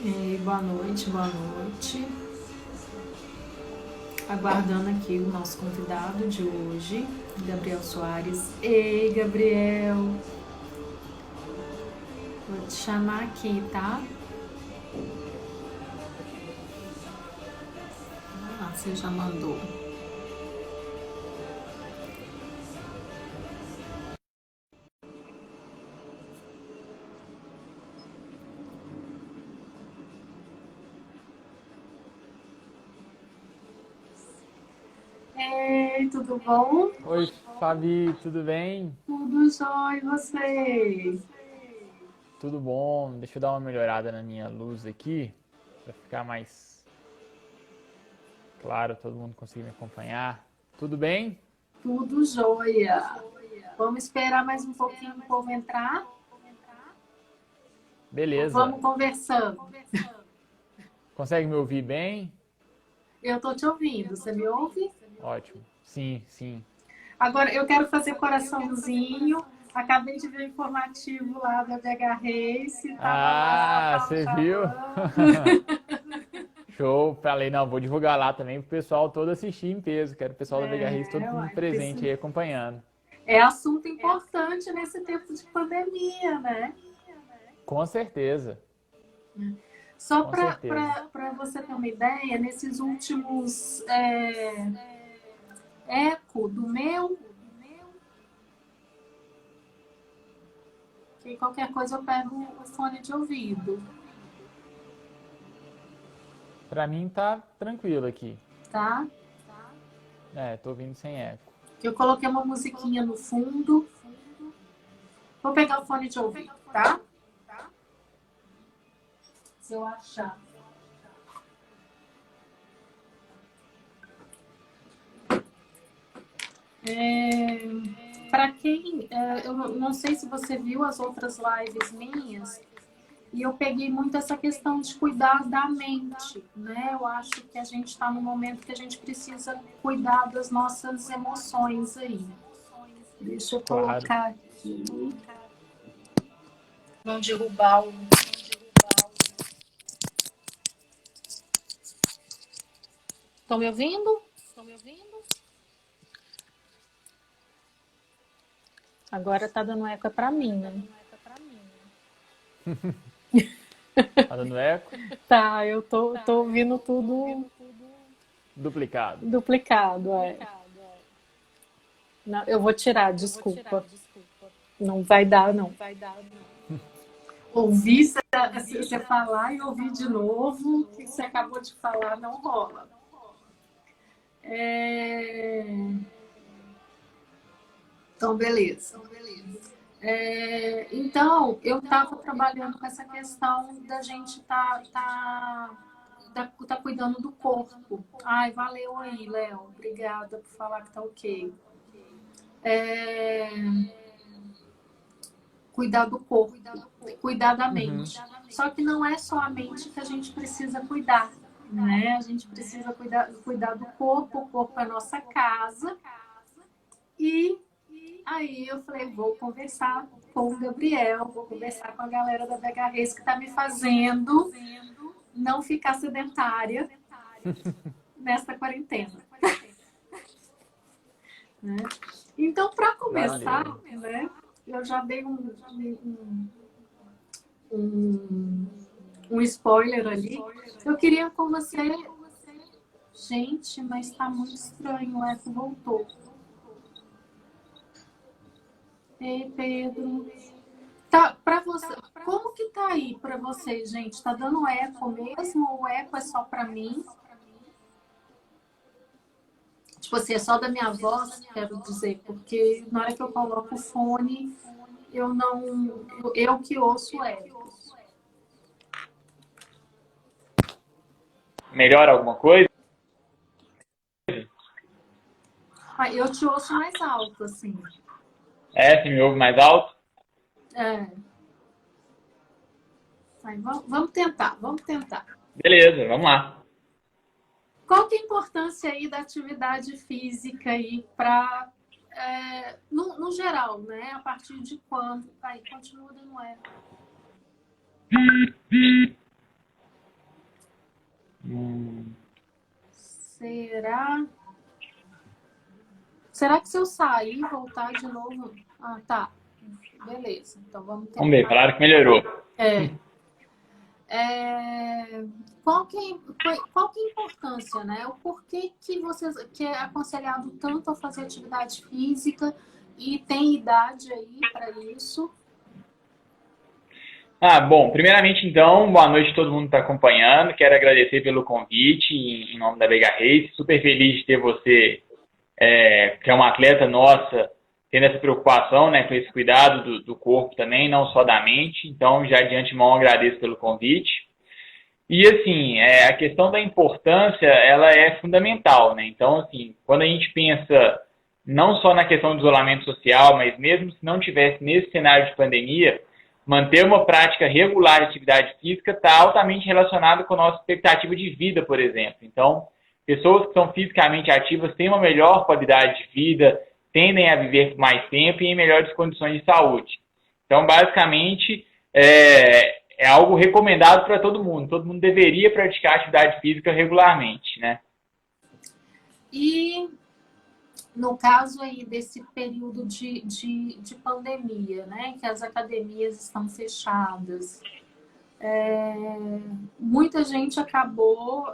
E boa noite, boa noite. Aguardando aqui o nosso convidado de hoje, Gabriel Soares. Ei, Gabriel, vou te chamar aqui, tá? Ah, você já mandou. Ei, tudo bom? Oi, Fabi, tudo bem? Tudo jóia, e você? Tudo bom? Deixa eu dar uma melhorada na minha luz aqui, para ficar mais claro, todo mundo conseguir me acompanhar. Tudo bem? Tudo jóia. Vamos esperar mais um pouquinho o povo entrar? Beleza. Vamos conversando. Consegue me ouvir bem? Eu tô te ouvindo, você me ouve? Ótimo. Sim, sim. Agora, eu quero fazer coraçãozinho. Acabei de ver o informativo lá da BH Race, tava lá, Ah, tava você viu? falando. Show. Falei, não, vou divulgar lá também pro pessoal todo assistir em peso. Quero o pessoal da Vega Reis todo É, mundo uai, presente aí acompanhando. é assunto importante nesse tempo de pandemia, né? Com certeza, Só com certeza. para você ter uma ideia, nesses últimos eco do meu, que qualquer coisa eu pego o fone de ouvido, Pra mim tá tranquilo aqui. tá? É, tô ouvindo sem eco. Eu coloquei uma musiquinha no fundo. Vou pegar o fone de ouvido, tá? Se eu achar. Para quem. Eu não sei se você viu as outras lives minhas, e eu peguei muito essa questão de cuidar da mente, né? Eu acho que a gente está num momento que a gente precisa cuidar das nossas emoções aí. Deixa eu Claro. colocar aqui. Não derrubar o. Estão me ouvindo? Agora tá dando eco para mim, né? Tá dando eco? Tá, eu tô ouvindo tudo Duplicado. duplicado, é. Não, eu vou tirar, desculpa. Não vai dar, não. Ouvir você falar e ouvir de novo o que você acabou de falar não rola. É... Então, beleza. Então, eu estava trabalhando com essa questão da gente tá cuidando do corpo. Ai, valeu aí, Léo. Obrigada por falar que tá ok. É, cuidar do corpo, cuidar da Uhum. mente. Só que não é só a mente que a gente precisa cuidar, né? A gente precisa cuidar do corpo, o corpo é a nossa casa. E aí eu falei, vou conversar com o Gabriel, vou conversar com a galera da BH Reis que está me fazendo não ficar sedentária nesta quarentena. Né? Então, para começar, Maneiro. né, eu já dei um, um spoiler ali. Eu queria com você. Gente, mas tá muito estranho. O eco voltou. Ei, Pedro. Tá, para você. Como que tá aí para vocês, gente? Tá dando eco mesmo ou o eco é só para mim? Tipo assim, é só da minha voz, quero dizer, porque na hora que eu coloco o fone, eu não. Eu que ouço o eco. Melhora alguma coisa? Ah, eu te ouço mais alto, assim. É, se me ouve mais alto? É. Aí, vamos tentar, vamos tentar. Beleza, vamos lá. Qual que é a importância aí da atividade física aí para no geral, né? A partir de quando? Aí, continua dando eco. Será? Será que se eu sair e voltar de novo... Ah, tá. Beleza. Então vamos Vamos ver, tentar. falaram que melhorou. Qual que é a importância, né? O porquê que é aconselhado tanto a fazer atividade física e tem idade aí para isso? Bom, primeiramente então, boa noite a todo mundo que está acompanhando. Quero agradecer pelo convite em nome da Vega Race. Super feliz de ter você, que é uma atleta nossa, tendo essa preocupação, né, com esse cuidado do corpo também, não só da mente. Então, já de antemão agradeço pelo convite. E assim, a questão da importância, ela é fundamental, né? Então, assim, quando a gente pensa não só na questão do isolamento social, mas mesmo se não tivesse nesse cenário de pandemia, manter uma prática regular de atividade física está altamente relacionado com a nossa expectativa de vida, por exemplo. Então, pessoas que são fisicamente ativas têm uma melhor qualidade de vida, tendem a viver por mais tempo e em melhores condições de saúde. Então, basicamente, é algo recomendado para todo mundo. Todo mundo deveria praticar atividade física regularmente, né? E no caso aí desse período de pandemia, né, que as academias estão fechadas, muita gente acabou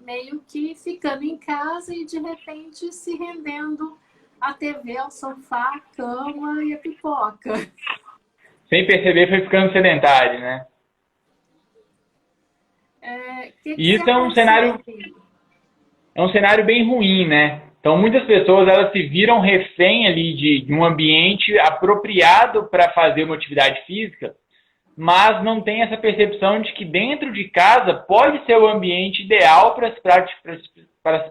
meio que ficando em casa e de repente se rendendo à TV, ao sofá, à cama e à pipoca. Sem perceber, foi ficando sedentário, né? Que isso é um cenário bem ruim, né? Então, muitas pessoas elas se viram refém ali de um ambiente apropriado para fazer uma atividade física, mas não tem essa percepção de que dentro de casa pode ser o ambiente ideal para se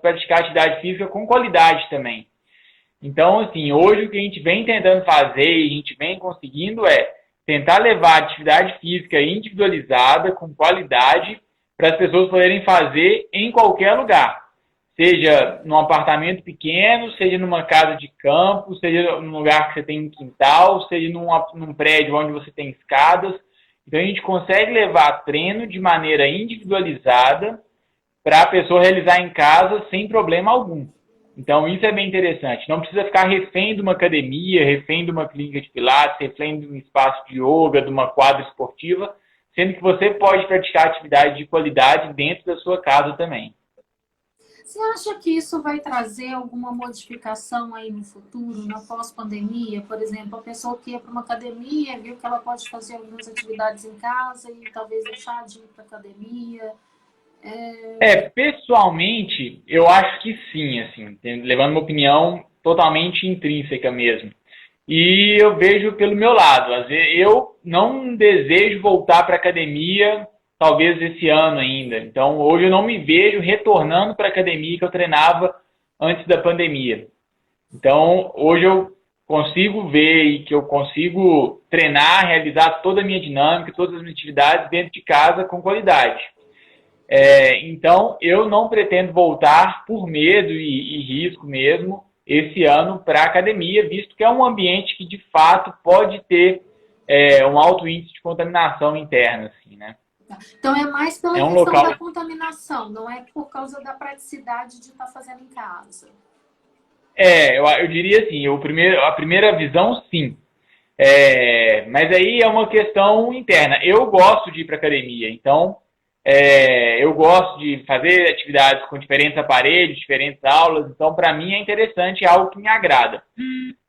praticar atividade física com qualidade também. Então, assim, hoje o que a gente vem tentando fazer e a gente vem conseguindo é tentar levar a atividade física individualizada, com qualidade, para as pessoas poderem fazer em qualquer lugar. Seja num apartamento pequeno, seja numa casa de campo, seja num lugar que você tem um quintal, seja num prédio onde você tem escadas. Então, a gente consegue levar treino de maneira individualizada para a pessoa realizar em casa sem problema algum. Então, isso é bem interessante. Não precisa ficar refém de uma academia, refém de uma clínica de pilates, refém de um espaço de yoga, de uma quadra esportiva, sendo que você pode praticar atividade de qualidade dentro da sua casa também. Você acha que isso vai trazer alguma modificação aí no futuro, na pós-pandemia? Por exemplo, a pessoa que ia para uma academia, viu que ela pode fazer algumas atividades em casa e talvez deixar de ir para a academia. Pessoalmente, eu acho que sim, assim, levando uma opinião totalmente intrínseca mesmo. E eu vejo pelo meu lado, às vezes, eu não desejo voltar para a academia, talvez esse ano ainda. Então, hoje eu não me vejo retornando para a academia que eu treinava antes da pandemia. Então, hoje eu consigo ver e que eu consigo treinar, realizar toda a minha dinâmica, todas as minhas atividades dentro de casa com qualidade. Então, eu não pretendo voltar por medo e risco mesmo esse ano para a academia, visto que é um ambiente que, de fato, pode ter um alto índice de contaminação interna, assim, né? Então, é mais pela questão da contaminação, não é por causa da praticidade de estar fazendo em casa. Eu diria assim, a primeira visão, sim. Mas aí é uma questão interna. Eu gosto de ir para a academia, então eu gosto de fazer atividades com diferentes aparelhos, diferentes aulas, então para mim é interessante, é algo que me agrada.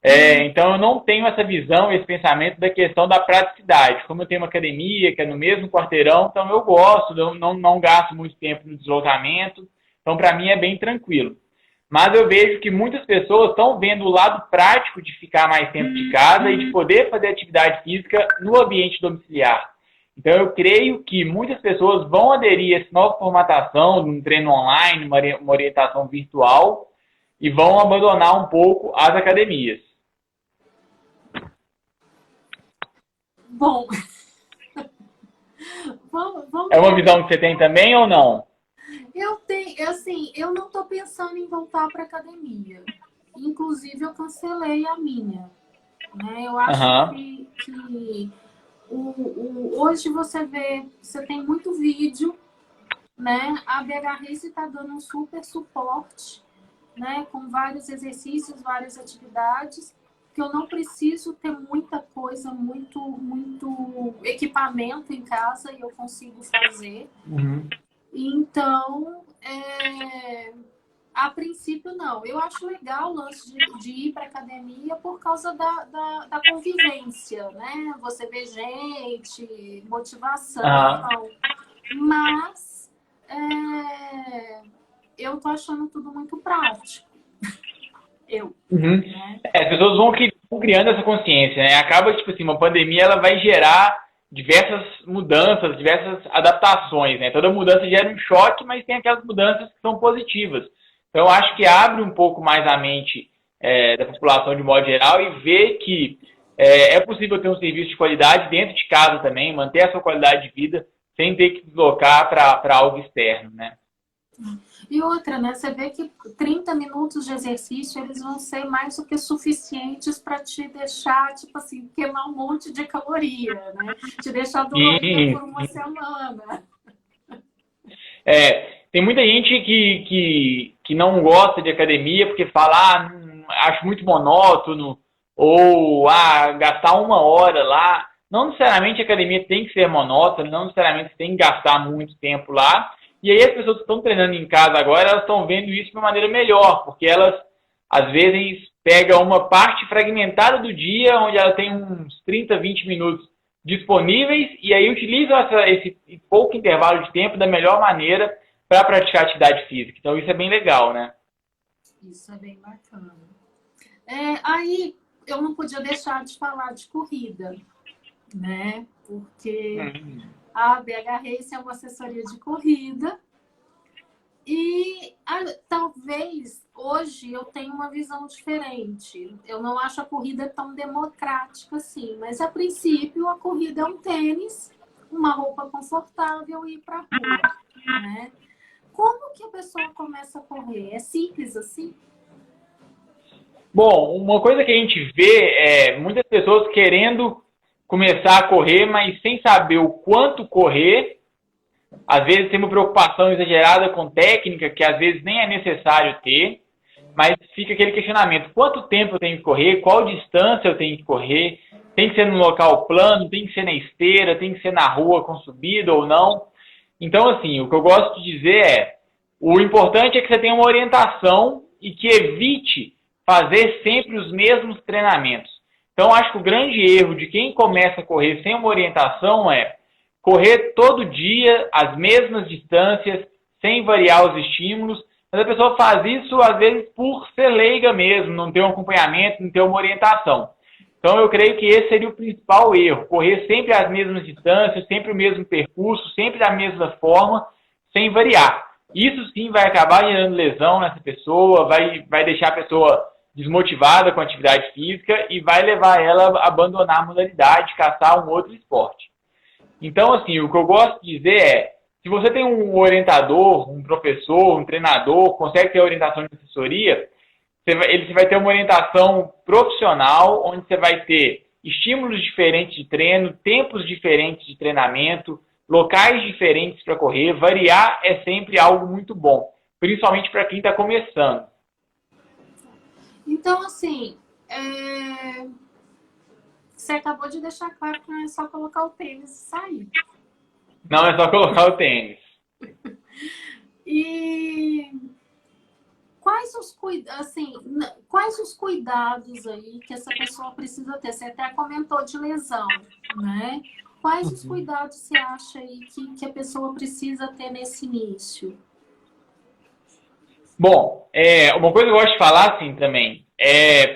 Então eu não tenho essa visão, esse pensamento da questão da praticidade. Como eu tenho uma academia que é no mesmo quarteirão, então eu gosto, não gasto muito tempo no deslocamento, então para mim é bem tranquilo. Mas eu vejo que muitas pessoas estão vendo o lado prático de ficar mais tempo de casa e de poder fazer atividade física no ambiente domiciliar. Então, eu creio que muitas pessoas vão aderir a essa nova formatação, de um treino online, uma orientação virtual, e vão abandonar um pouco as academias. Bom, vamos é uma visão que você tem também ou não? Eu tenho, assim, eu não estou pensando em voltar para academia. Inclusive, eu cancelei a minha. Né? Eu acho que hoje você tem muito vídeo né? A BH Race está dando um super suporte, né? Com vários exercícios, várias atividades, que eu não preciso ter muita coisa, muito equipamento em casa e eu consigo fazer. Uhum. Então, a princípio, não. Eu acho legal o lance de ir para academia por causa da convivência, né? Você vê gente, motivação, mas eu tô achando tudo muito prático. Uhum. Né? As pessoas vão criando essa consciência, né? Acaba, tipo assim, uma pandemia ela vai gerar diversas mudanças, diversas adaptações, né? Toda mudança gera um choque, mas tem aquelas mudanças que são positivas. Então, eu acho que abre um pouco mais a mente da população de modo geral e vê que é possível ter um serviço de qualidade dentro de casa também, manter a sua qualidade de vida sem ter que deslocar para algo externo, né? E outra, né? Você vê que 30 minutos de exercício, eles vão ser mais do que suficientes para te deixar, tipo assim, queimar um monte de caloria, né? Te deixar dolorida por uma semana. Tem muita gente que não gosta de academia porque fala, acho muito monótono, ou gastar 1 hora lá. Não necessariamente a academia tem que ser monótona, não necessariamente você tem que gastar muito tempo lá. E aí as pessoas que estão treinando em casa agora, elas estão vendo isso de uma maneira melhor, porque elas, às vezes, pegam uma parte fragmentada do dia, onde ela tem uns 30, 20 minutos disponíveis, e aí utilizam esse pouco intervalo de tempo da melhor maneira para praticar atividade física. Então isso é bem legal, né? Isso é bem bacana. Aí eu não podia deixar de falar de corrida, né? Porque a BH Race é uma assessoria de corrida e talvez hoje eu tenha uma visão diferente. Eu não acho a corrida tão democrática assim, mas a princípio a corrida é um tênis, uma roupa confortável e ir para rua, né? Como que a pessoa começa a correr? É simples assim? Bom, uma coisa que a gente vê é muitas pessoas querendo começar a correr, mas sem saber o quanto correr. Às vezes tem uma preocupação exagerada com técnica, que às vezes nem é necessário ter, mas fica aquele questionamento: quanto tempo eu tenho que correr? Qual distância eu tenho que correr? Tem que ser num local plano? Tem que ser na esteira? Tem que ser na rua com subida ou não? Então, assim, o que eu gosto de dizer é: o importante é que você tenha uma orientação e que evite fazer sempre os mesmos treinamentos. Então, acho que o grande erro de quem começa a correr sem uma orientação é correr todo dia, as mesmas distâncias, sem variar os estímulos. Mas a pessoa faz isso, às vezes, por ser leiga mesmo, não ter um acompanhamento, não ter uma orientação. Então, eu creio que esse seria o principal erro. Correr sempre as mesmas distâncias, sempre o mesmo percurso, sempre da mesma forma, sem variar. Isso sim vai acabar gerando lesão nessa pessoa, vai deixar a pessoa desmotivada com a atividade física e vai levar ela a abandonar a modalidade, caçar um outro esporte. Então, assim, o que eu gosto de dizer é: se você tem um orientador, um professor, um treinador, consegue ter orientação de assessoria, você vai ter uma orientação profissional, onde você vai ter estímulos diferentes de treino, tempos diferentes de treinamento, locais diferentes para correr. Variar é sempre algo muito bom, principalmente para quem está começando. Então, assim, você acabou de deixar claro que não é só colocar o tênis e sair. Não é só colocar o tênis. E quais os cuidados aí que essa pessoa precisa ter? Você até comentou de lesão, né? Quais os cuidados você acha aí que a pessoa precisa ter nesse início? Bom, uma coisa que eu gosto de falar assim também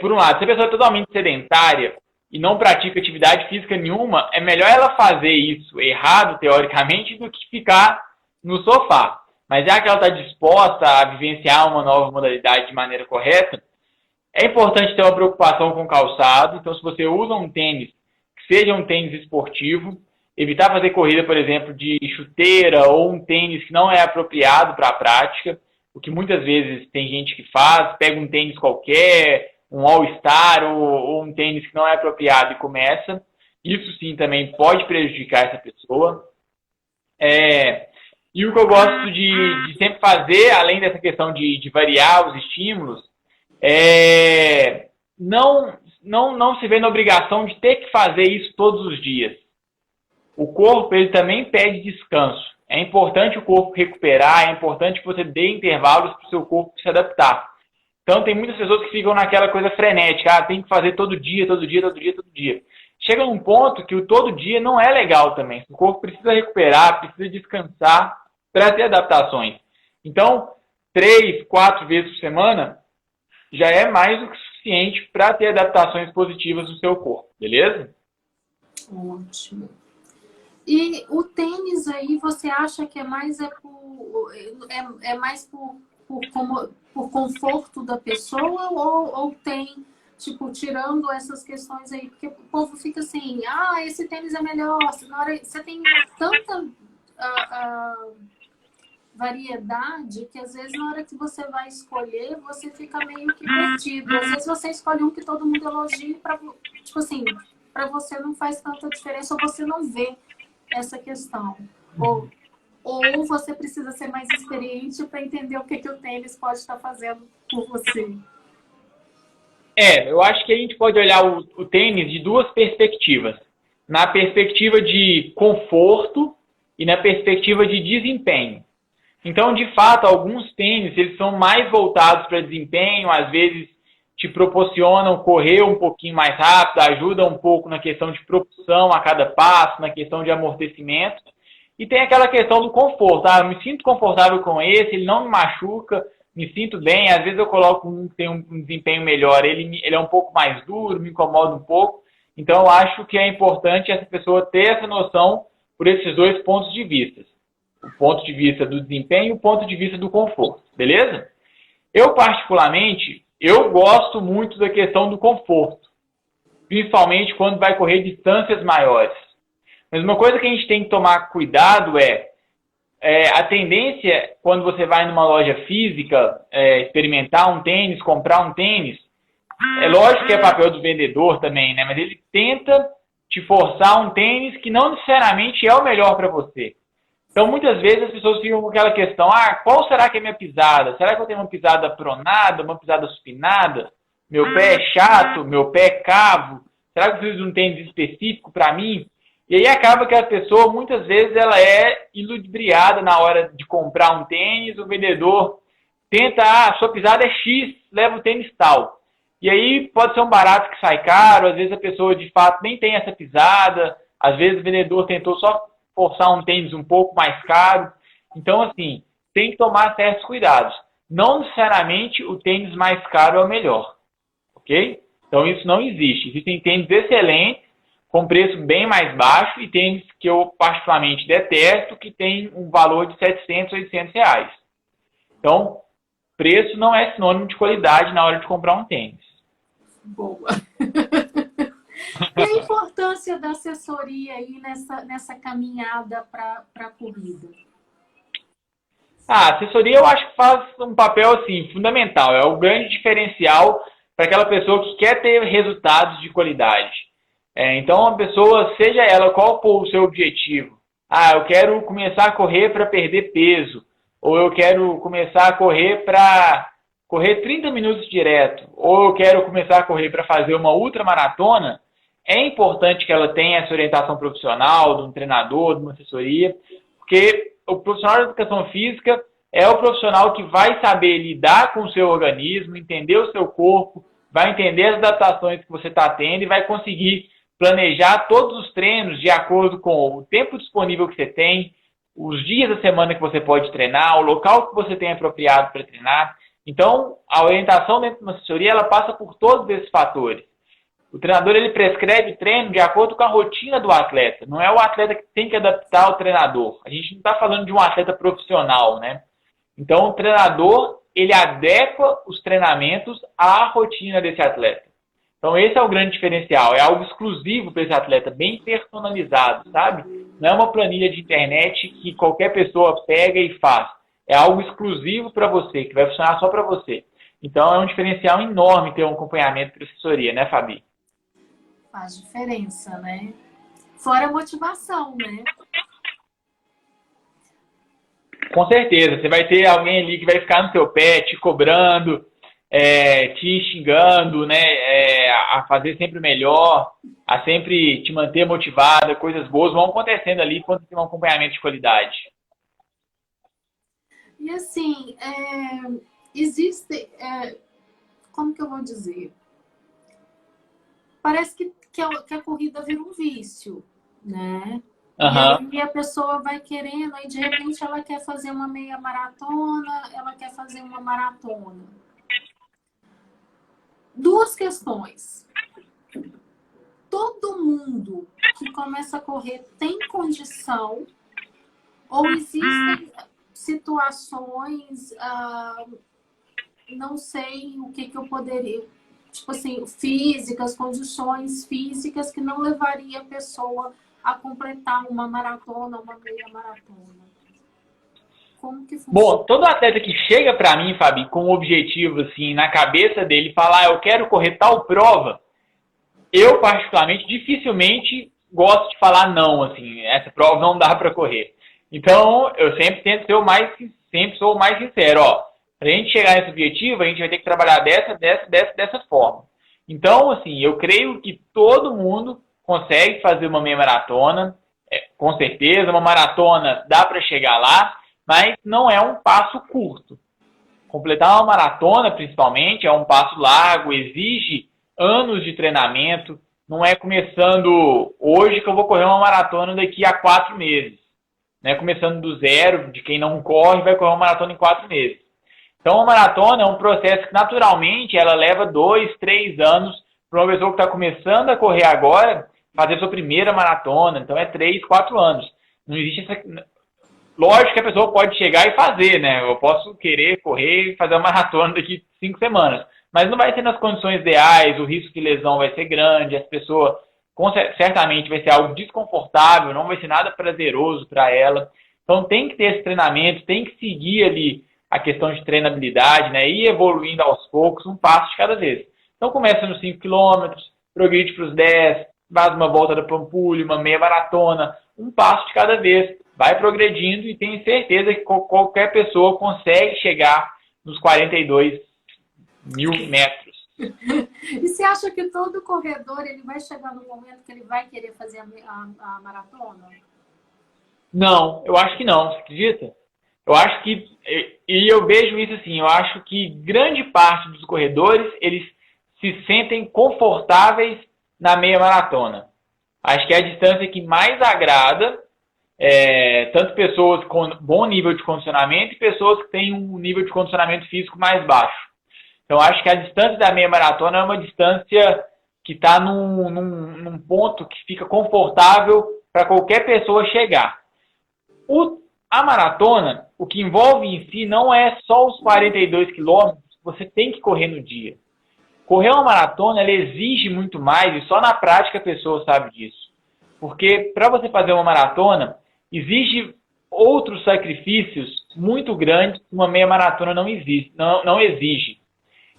por um lado, se a pessoa é totalmente sedentária e não pratica atividade física nenhuma, é melhor ela fazer isso errado, teoricamente, do que ficar no sofá. Mas já que ela está disposta a vivenciar uma nova modalidade de maneira correta, é importante ter uma preocupação com o calçado. Então, se você usa um tênis, que seja um tênis esportivo, evitar fazer corrida, por exemplo, de chuteira ou um tênis que não é apropriado para a prática, o que muitas vezes tem gente que faz, pega um tênis qualquer, um All-Star ou um tênis que não é apropriado e começa. Isso sim também pode prejudicar essa pessoa. E o que eu gosto de sempre fazer, além dessa questão de variar os estímulos, é não se vê na obrigação de ter que fazer isso todos os dias. O corpo, ele também pede descanso. É importante o corpo recuperar, é importante que você dê intervalos para o seu corpo se adaptar. Então, tem muitas pessoas que ficam naquela coisa frenética, tem que fazer todo dia, todo dia, todo dia, todo dia. Chega num ponto que o todo dia não é legal também. O corpo precisa recuperar, precisa descansar para ter adaptações. Então, 3, 4 vezes por semana já é mais do que suficiente para ter adaptações positivas no seu corpo, beleza? Ótimo. E o tênis aí, você acha que é mais por conforto da pessoa ou tem, tipo, tirando essas questões aí? Porque o povo fica assim, esse tênis é melhor. Na hora, você tem tanta variedade que às vezes na hora que você vai escolher, você fica meio que perdido. Às vezes você escolhe um que todo mundo elogia, tipo assim, para você não faz tanta diferença ou você não vê essa questão. Ou você precisa ser mais experiente para entender o que o tênis pode estar fazendo por você. Eu acho que a gente pode olhar o tênis de duas perspectivas. Na perspectiva de conforto e na perspectiva de desempenho. Então, de fato, alguns tênis eles são mais voltados para desempenho, às vezes te proporcionam correr um pouquinho mais rápido, ajudam um pouco na questão de propulsão a cada passo, na questão de amortecimento. E tem aquela questão do conforto. Eu me sinto confortável com esse, ele não me machuca, me sinto bem. Às vezes eu coloco um que tem um desempenho melhor, ele é um pouco mais duro, me incomoda um pouco. Então, eu acho que é importante essa pessoa ter essa noção por esses dois pontos de vista. O ponto de vista do desempenho e o ponto de vista do conforto, beleza? Eu, particularmente, eu gosto muito da questão do conforto, principalmente quando vai correr distâncias maiores. Mas uma coisa que a gente tem que tomar cuidado é a tendência, quando você vai numa loja física, experimentar um tênis, comprar um tênis, é lógico que é papel do vendedor também, né? Mas ele tenta te forçar um tênis que não necessariamente é o melhor para você. Então, muitas vezes as pessoas ficam com aquela questão, qual será que é a minha pisada? Será que eu tenho uma pisada pronada, uma pisada supinada? Meu pé é chato, meu pé é cavo? Será que eu preciso de um tênis específico para mim? E aí acaba que a pessoa, muitas vezes, ela é iludibriada na hora de comprar um tênis, o vendedor tenta, sua pisada é X, leva o tênis tal. E aí pode ser um barato que sai caro, às vezes a pessoa de fato nem tem essa pisada, às vezes o vendedor tentou só forçar um tênis um pouco mais caro. Então, assim, tem que tomar certos cuidados. Não necessariamente o tênis mais caro é o melhor, ok? Então, isso não existe. Existem tênis excelentes, com preço bem mais baixo, e tênis que eu particularmente detesto, que tem um valor de 700, 800 reais. Então, preço não é sinônimo de qualidade na hora de comprar um tênis. Boa! E a importância da assessoria aí nessa caminhada para a corrida? A assessoria eu acho que faz um papel assim, fundamental. É o grande diferencial para aquela pessoa que quer ter resultados de qualidade. Então, a pessoa, seja ela qual for o seu objetivo. Eu quero começar a correr para perder peso. Ou eu quero começar a correr para correr 30 minutos direto. Ou eu quero começar a correr para fazer uma ultramaratona. É importante que ela tenha essa orientação profissional, de um treinador, de uma assessoria, porque o profissional de educação física é o profissional que vai saber lidar com o seu organismo, entender o seu corpo, vai entender as adaptações que você está tendo e vai conseguir planejar todos os treinos de acordo com o tempo disponível que você tem, os dias da semana que você pode treinar, o local que você tem apropriado para treinar. Então, a orientação dentro de uma assessoria, ela passa por todos esses fatores. O treinador, ele prescreve treino de acordo com a rotina do atleta. Não é o atleta que tem que adaptar ao treinador. A gente não está falando de um atleta profissional, né? Então, o treinador, ele adequa os treinamentos à rotina desse atleta. Então, esse é o grande diferencial. É algo exclusivo para esse atleta, bem personalizado, sabe? Não é uma planilha de internet que qualquer pessoa pega e faz. É algo exclusivo para você, que vai funcionar só para você. Então, é um diferencial enorme ter um acompanhamento por assessoria, né, Fabi? Faz diferença, né? Fora a motivação, né? com certeza. Você vai ter alguém ali que vai ficar no seu pé, te cobrando, te xingando, né? A fazer sempre o melhor, a sempre te manter motivada, coisas boas vão acontecendo ali quando tem um acompanhamento de qualidade. E assim, existe, como que eu vou dizer? Parece que a corrida vira um vício, né? Uhum. E aí a pessoa vai querendo, aí de repente ela quer fazer uma meia maratona, ela quer fazer uma maratona. Duas questões. Todo mundo que começa a correr tem condição ou existem situações, não sei o que eu poderia, tipo assim, físicas, condições físicas que não levaria a pessoa a completar uma maratona, uma meia maratona. Como que funciona? Bom, todo atleta que chega para mim, Fabi, com um objetivo assim na cabeça dele, falar, eu quero correr tal prova, eu particularmente dificilmente gosto de falar não, assim, essa prova não dá para correr. Então, eu sempre tento ser sempre sou o mais sincero, ó. Pra gente chegar nesse objetivo, a gente vai ter que trabalhar dessa forma. Então, assim, eu creio que todo mundo consegue fazer uma meia maratona, com certeza, uma maratona dá para chegar lá, mas não é um passo curto. Completar uma maratona, principalmente, é um passo largo, exige anos de treinamento. Não é começando hoje que eu vou correr uma maratona daqui a 4 meses. Não é começando do zero, de quem não corre, vai correr uma maratona em 4 meses. Então, a maratona é um processo que, naturalmente, ela leva 2, 3 anos para uma pessoa que está começando a correr agora fazer sua primeira maratona. Então, é 3, 4 anos. Não existe essa... Lógico que a pessoa pode chegar e fazer, né? Eu posso querer correr e fazer uma maratona daqui 5 semanas. Mas não vai ser nas condições ideais, o risco de lesão vai ser grande, as pessoas certamente vai ser algo desconfortável, não vai ser nada prazeroso para ela. Então tem que ter esse treinamento, tem que seguir ali a questão de treinabilidade, né? Ir evoluindo aos poucos, um passo de cada vez. Então começa nos 5 quilômetros, progride para os 10, faz uma volta da Pampulha, uma meia maratona, um passo de cada vez. Vai progredindo e tenho certeza que qualquer pessoa consegue chegar nos 42 mil metros. E você acha que todo corredor ele vai chegar no momento que ele vai querer fazer a maratona? Não, eu acho que não, você acredita? Eu acho que, e eu vejo isso assim, eu acho que grande parte dos corredores, eles se sentem confortáveis na meia maratona. Acho que é a distância que mais agrada, tanto pessoas com bom nível de condicionamento e pessoas que têm um nível de condicionamento físico mais baixo. Então, acho que a distância da meia maratona é uma distância que está num ponto que fica confortável para qualquer pessoa chegar. A maratona, o que envolve em si não é só os 42 quilômetros que você tem que correr no dia. Correr uma maratona, ela exige muito mais e só na prática a pessoa sabe disso. Porque para você fazer uma maratona, exige outros sacrifícios muito grandes que uma meia maratona não exige.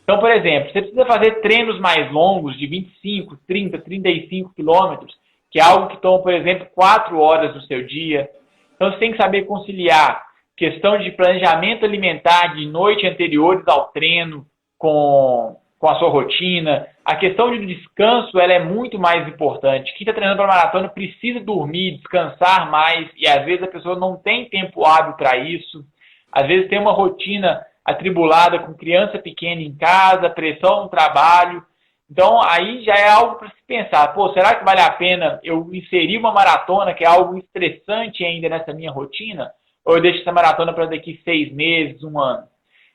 Então, por exemplo, você precisa fazer treinos mais longos, de 25, 30, 35 quilômetros, que é algo que toma, por exemplo, 4 horas do seu dia. Então, você tem que saber conciliar questão de planejamento alimentar de noite anteriores ao treino com a sua rotina. A questão de descanso ela é muito mais importante. Quem está treinando para maratona precisa dormir, descansar mais, e às vezes a pessoa não tem tempo hábil para isso. Às vezes tem uma rotina atribulada com criança pequena em casa, pressão no trabalho. Então, aí já é algo para se pensar. Pô, será que vale a pena eu inserir uma maratona, que é algo estressante ainda nessa minha rotina? Ou eu deixo essa maratona para daqui 6 meses, 1 ano?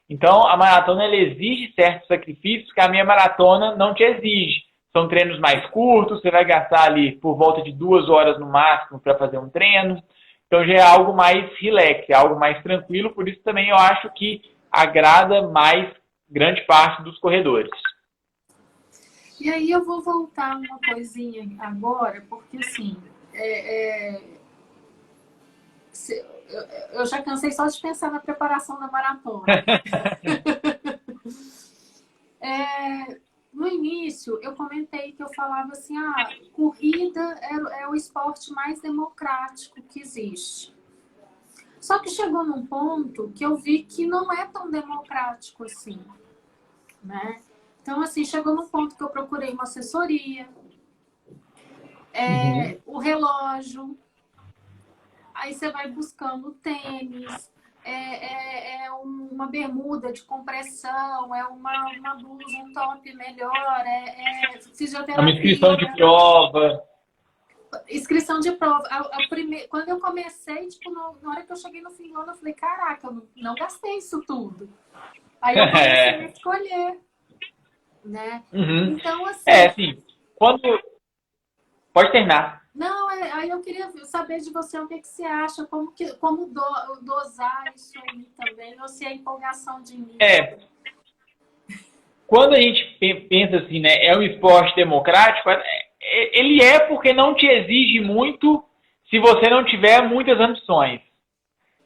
Então, a maratona ela exige certos sacrifícios que a minha maratona não te exige. São treinos mais curtos, você vai gastar ali por volta de 2 horas no máximo para fazer um treino. Então, já é algo mais relax, é algo mais tranquilo. Por isso também eu acho que agrada mais grande parte dos corredores. E aí eu vou voltar uma coisinha agora, porque assim, eu já cansei só de pensar na preparação da maratona. No início, eu comentei que eu falava assim, corrida é o esporte mais democrático que existe. Só que chegou num ponto que eu vi que não é tão democrático assim, né? Então, assim, chegou num ponto que eu procurei uma assessoria, Uhum. o relógio, aí você vai buscando tênis, uma bermuda de compressão, uma blusa, um top melhor, É uma inscrição de fisioterapia, prova. inscrição de prova. Quando eu comecei, tipo, na hora que eu cheguei no fim do ano, eu falei, caraca, eu não gastei isso tudo. Aí eu comecei a escolher, né? Uhum. Então, assim, Assim, quando... Pode terminar. não, aí eu queria saber de você o que, que você acha, como dosar isso aí também, ou se é empolgação de início. É, quando a gente pensa assim, né, é um esporte democrático, ele é porque não te exige muito se você não tiver muitas ambições.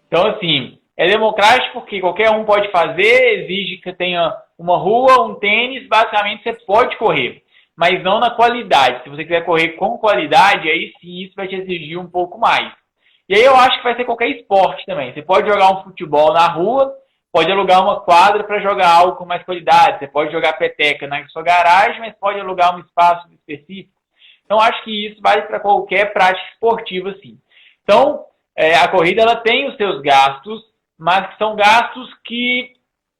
Então, assim, é democrático porque qualquer um pode fazer, exige que tenha uma rua, um tênis, basicamente você pode correr, mas não na qualidade. Se você quiser correr com qualidade, aí sim isso vai te exigir um pouco mais. E aí eu acho que vai ser qualquer esporte também. Você pode jogar um futebol na rua, pode alugar uma quadra para jogar algo com mais qualidade. Você pode jogar peteca na sua garagem, mas pode alugar um espaço específico. Então, acho que isso vale para qualquer prática esportiva, sim. Então, a corrida ela tem os seus gastos, mas que são gastos que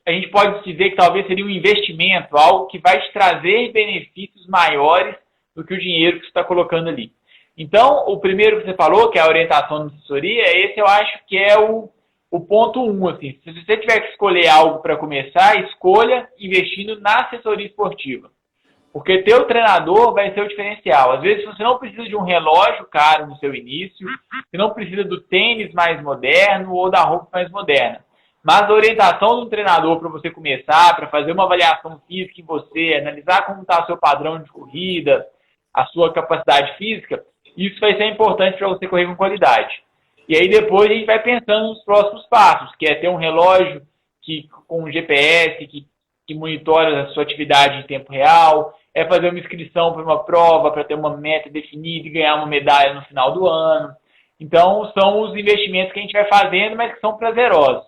a gente pode dizer que talvez seria um investimento, algo que vai te trazer benefícios maiores do que o dinheiro que você está colocando ali. Então, o primeiro que você falou, que é a orientação de assessoria, esse eu acho que é o ponto 1. Assim. Se você tiver que escolher algo para começar, escolha investindo na assessoria esportiva. Porque teu treinador vai ser o diferencial. Às vezes você não precisa de um relógio caro no seu início, você não precisa do tênis mais moderno ou da roupa mais moderna. Mas a orientação do treinador para você começar, para fazer uma avaliação física em você, analisar como está o seu padrão de corrida, a sua capacidade física, isso vai ser importante para você correr com qualidade. E aí depois a gente vai pensando nos próximos passos, que é ter um relógio com um GPS que monitora a sua atividade em tempo real, é fazer uma inscrição para uma prova, para ter uma meta definida e ganhar uma medalha no final do ano. Então, são os investimentos que a gente vai fazendo, mas que são prazerosos.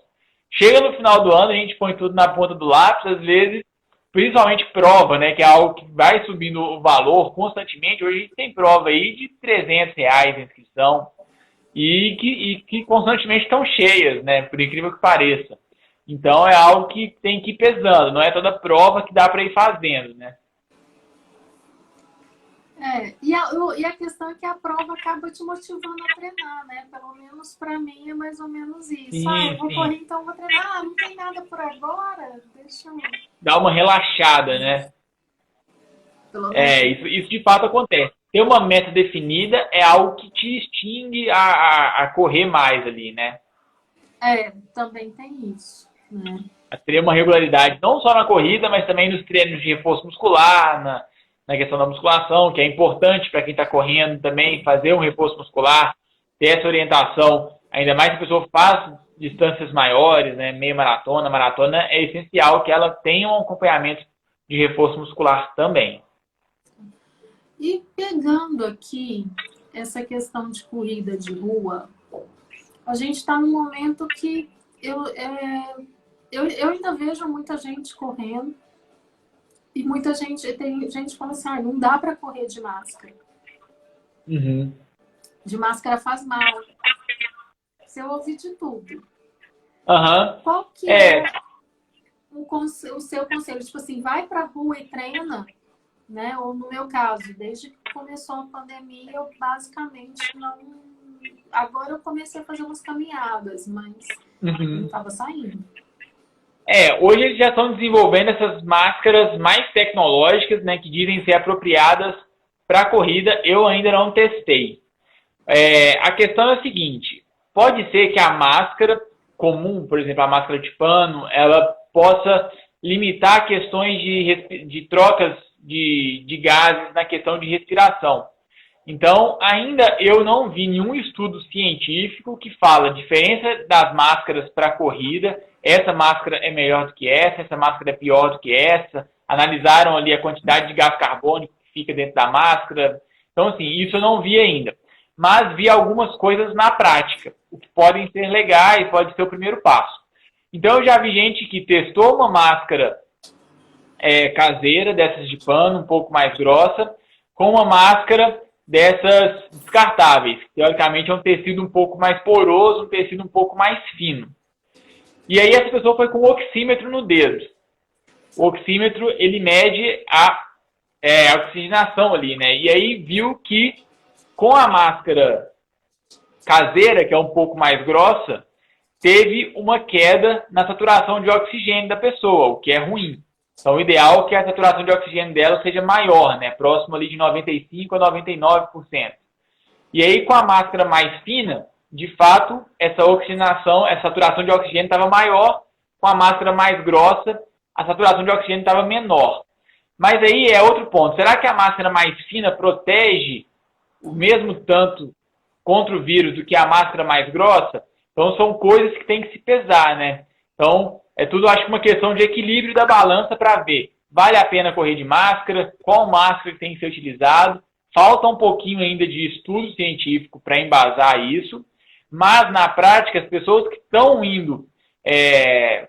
Chega no final do ano, a gente põe tudo na ponta do lápis, às vezes, principalmente prova, né, que é algo que vai subindo o valor constantemente. Hoje a gente tem prova aí de R$ 300 a inscrição e que constantemente estão cheias, né, por incrível que pareça. Então, é algo que tem que ir pesando, não é toda prova que dá para ir fazendo, né? E a questão é que a prova acaba te motivando a treinar, né? Pelo menos para mim é mais ou menos isso. Eu Sim, vou sim. correr, então vou treinar. Não tem nada por agora, deixa eu... Dá uma relaxada, né? Pelo menos... Isso de fato acontece. Ter uma meta definida é algo que te extingue a correr mais ali, né? Também tem isso, né? A ter uma regularidade, não só na corrida, mas também nos treinos de reforço muscular, na questão da musculação, que é importante para quem está correndo também, fazer um reforço muscular, ter essa orientação, ainda mais se a pessoa faz distâncias maiores, né, meia maratona, é essencial que ela tenha um acompanhamento de reforço muscular também. E pegando aqui essa questão de corrida de rua, a gente está num momento que eu ainda vejo muita gente correndo e muita gente, tem gente que fala assim, não dá para correr de máscara. Uhum. De máscara faz mal. Você ouve de tudo. Uhum. Qual que é o seu conselho? Tipo assim, vai pra rua e treina, né? Ou no meu caso, desde que começou a pandemia, eu basicamente não... Agora eu comecei a fazer umas caminhadas, mas não estava saindo. Hoje eles já estão desenvolvendo essas máscaras mais tecnológicas, né, que dizem ser apropriadas para a corrida. Eu ainda não testei. A questão é a seguinte, pode ser que a máscara comum, por exemplo, a máscara de pano, ela possa limitar questões de trocas de gases na questão de respiração. Então, ainda eu não vi nenhum estudo científico que fala a diferença das máscaras para a corrida. Essa máscara é melhor do que essa máscara é pior do que essa. Analisaram ali a quantidade de gás carbônico que fica dentro da máscara. Então, assim, isso eu não vi ainda. mas vi algumas coisas na prática, o que podem ser legais, pode ser o primeiro passo. Então, eu já vi gente que testou uma máscara caseira, dessas de pano, um pouco mais grossa, com uma máscara dessas descartáveis, que teoricamente é um tecido um pouco mais poroso, um tecido um pouco mais fino. E aí essa pessoa foi com o oxímetro no dedo. O oxímetro, ele mede a oxigenação ali, né? E aí viu que com a máscara caseira, que é um pouco mais grossa, teve uma queda na saturação de oxigênio da pessoa, o que é ruim. Então, o ideal é que a saturação de oxigênio dela seja maior, né? Próximo ali de 95% a 99%. E aí, com a máscara mais fina, de fato, essa oxigenação, essa saturação de oxigênio estava maior. Com a máscara mais grossa, a saturação de oxigênio estava menor. Mas aí é outro ponto. Será que a máscara mais fina protege o mesmo tanto contra o vírus do que a máscara mais grossa? Então, são coisas que tem que se pesar, né? Então, é tudo, acho que uma questão de equilíbrio da balança para ver. Vale a pena correr de máscara? Qual máscara que tem que ser utilizado? Falta um pouquinho ainda de estudo científico para embasar isso. Mas, na prática, as pessoas que estão indo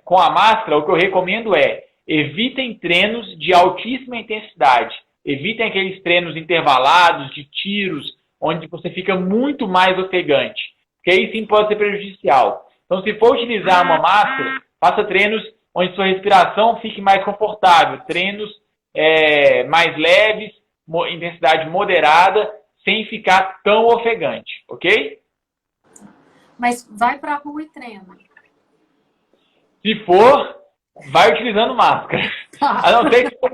com a máscara, o que eu recomendo é evitem treinos de altíssima intensidade. Evitem aqueles treinos intervalados, de tiros, onde você fica muito mais ofegante. Porque aí sim pode ser prejudicial. Então, se for utilizar uma máscara, faça treinos onde sua respiração fique mais confortável. Treinos mais leves, intensidade moderada, sem ficar tão ofegante, ok? Mas vai para a rua e treina. Se for, vai utilizando máscara. A não ser que for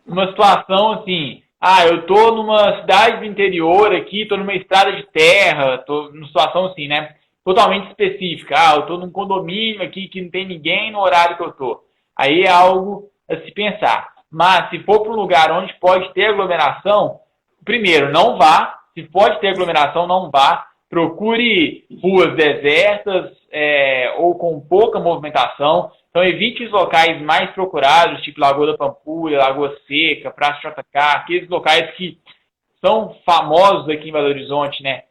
uma situação assim, eu tô numa cidade do interior aqui, tô numa estrada de terra, tô numa situação assim, né? Totalmente específica. Eu tô num condomínio aqui que não tem ninguém no horário que eu tô. Aí é algo a se pensar. Mas se for para um lugar onde pode ter aglomeração, primeiro, não vá. Se pode ter aglomeração, não vá. Procure ruas desertas ou com pouca movimentação. Então, evite os locais mais procurados, tipo Lagoa da Pampulha, Lagoa Seca, Praça JK, aqueles locais que são famosos aqui em Belo Horizonte, né?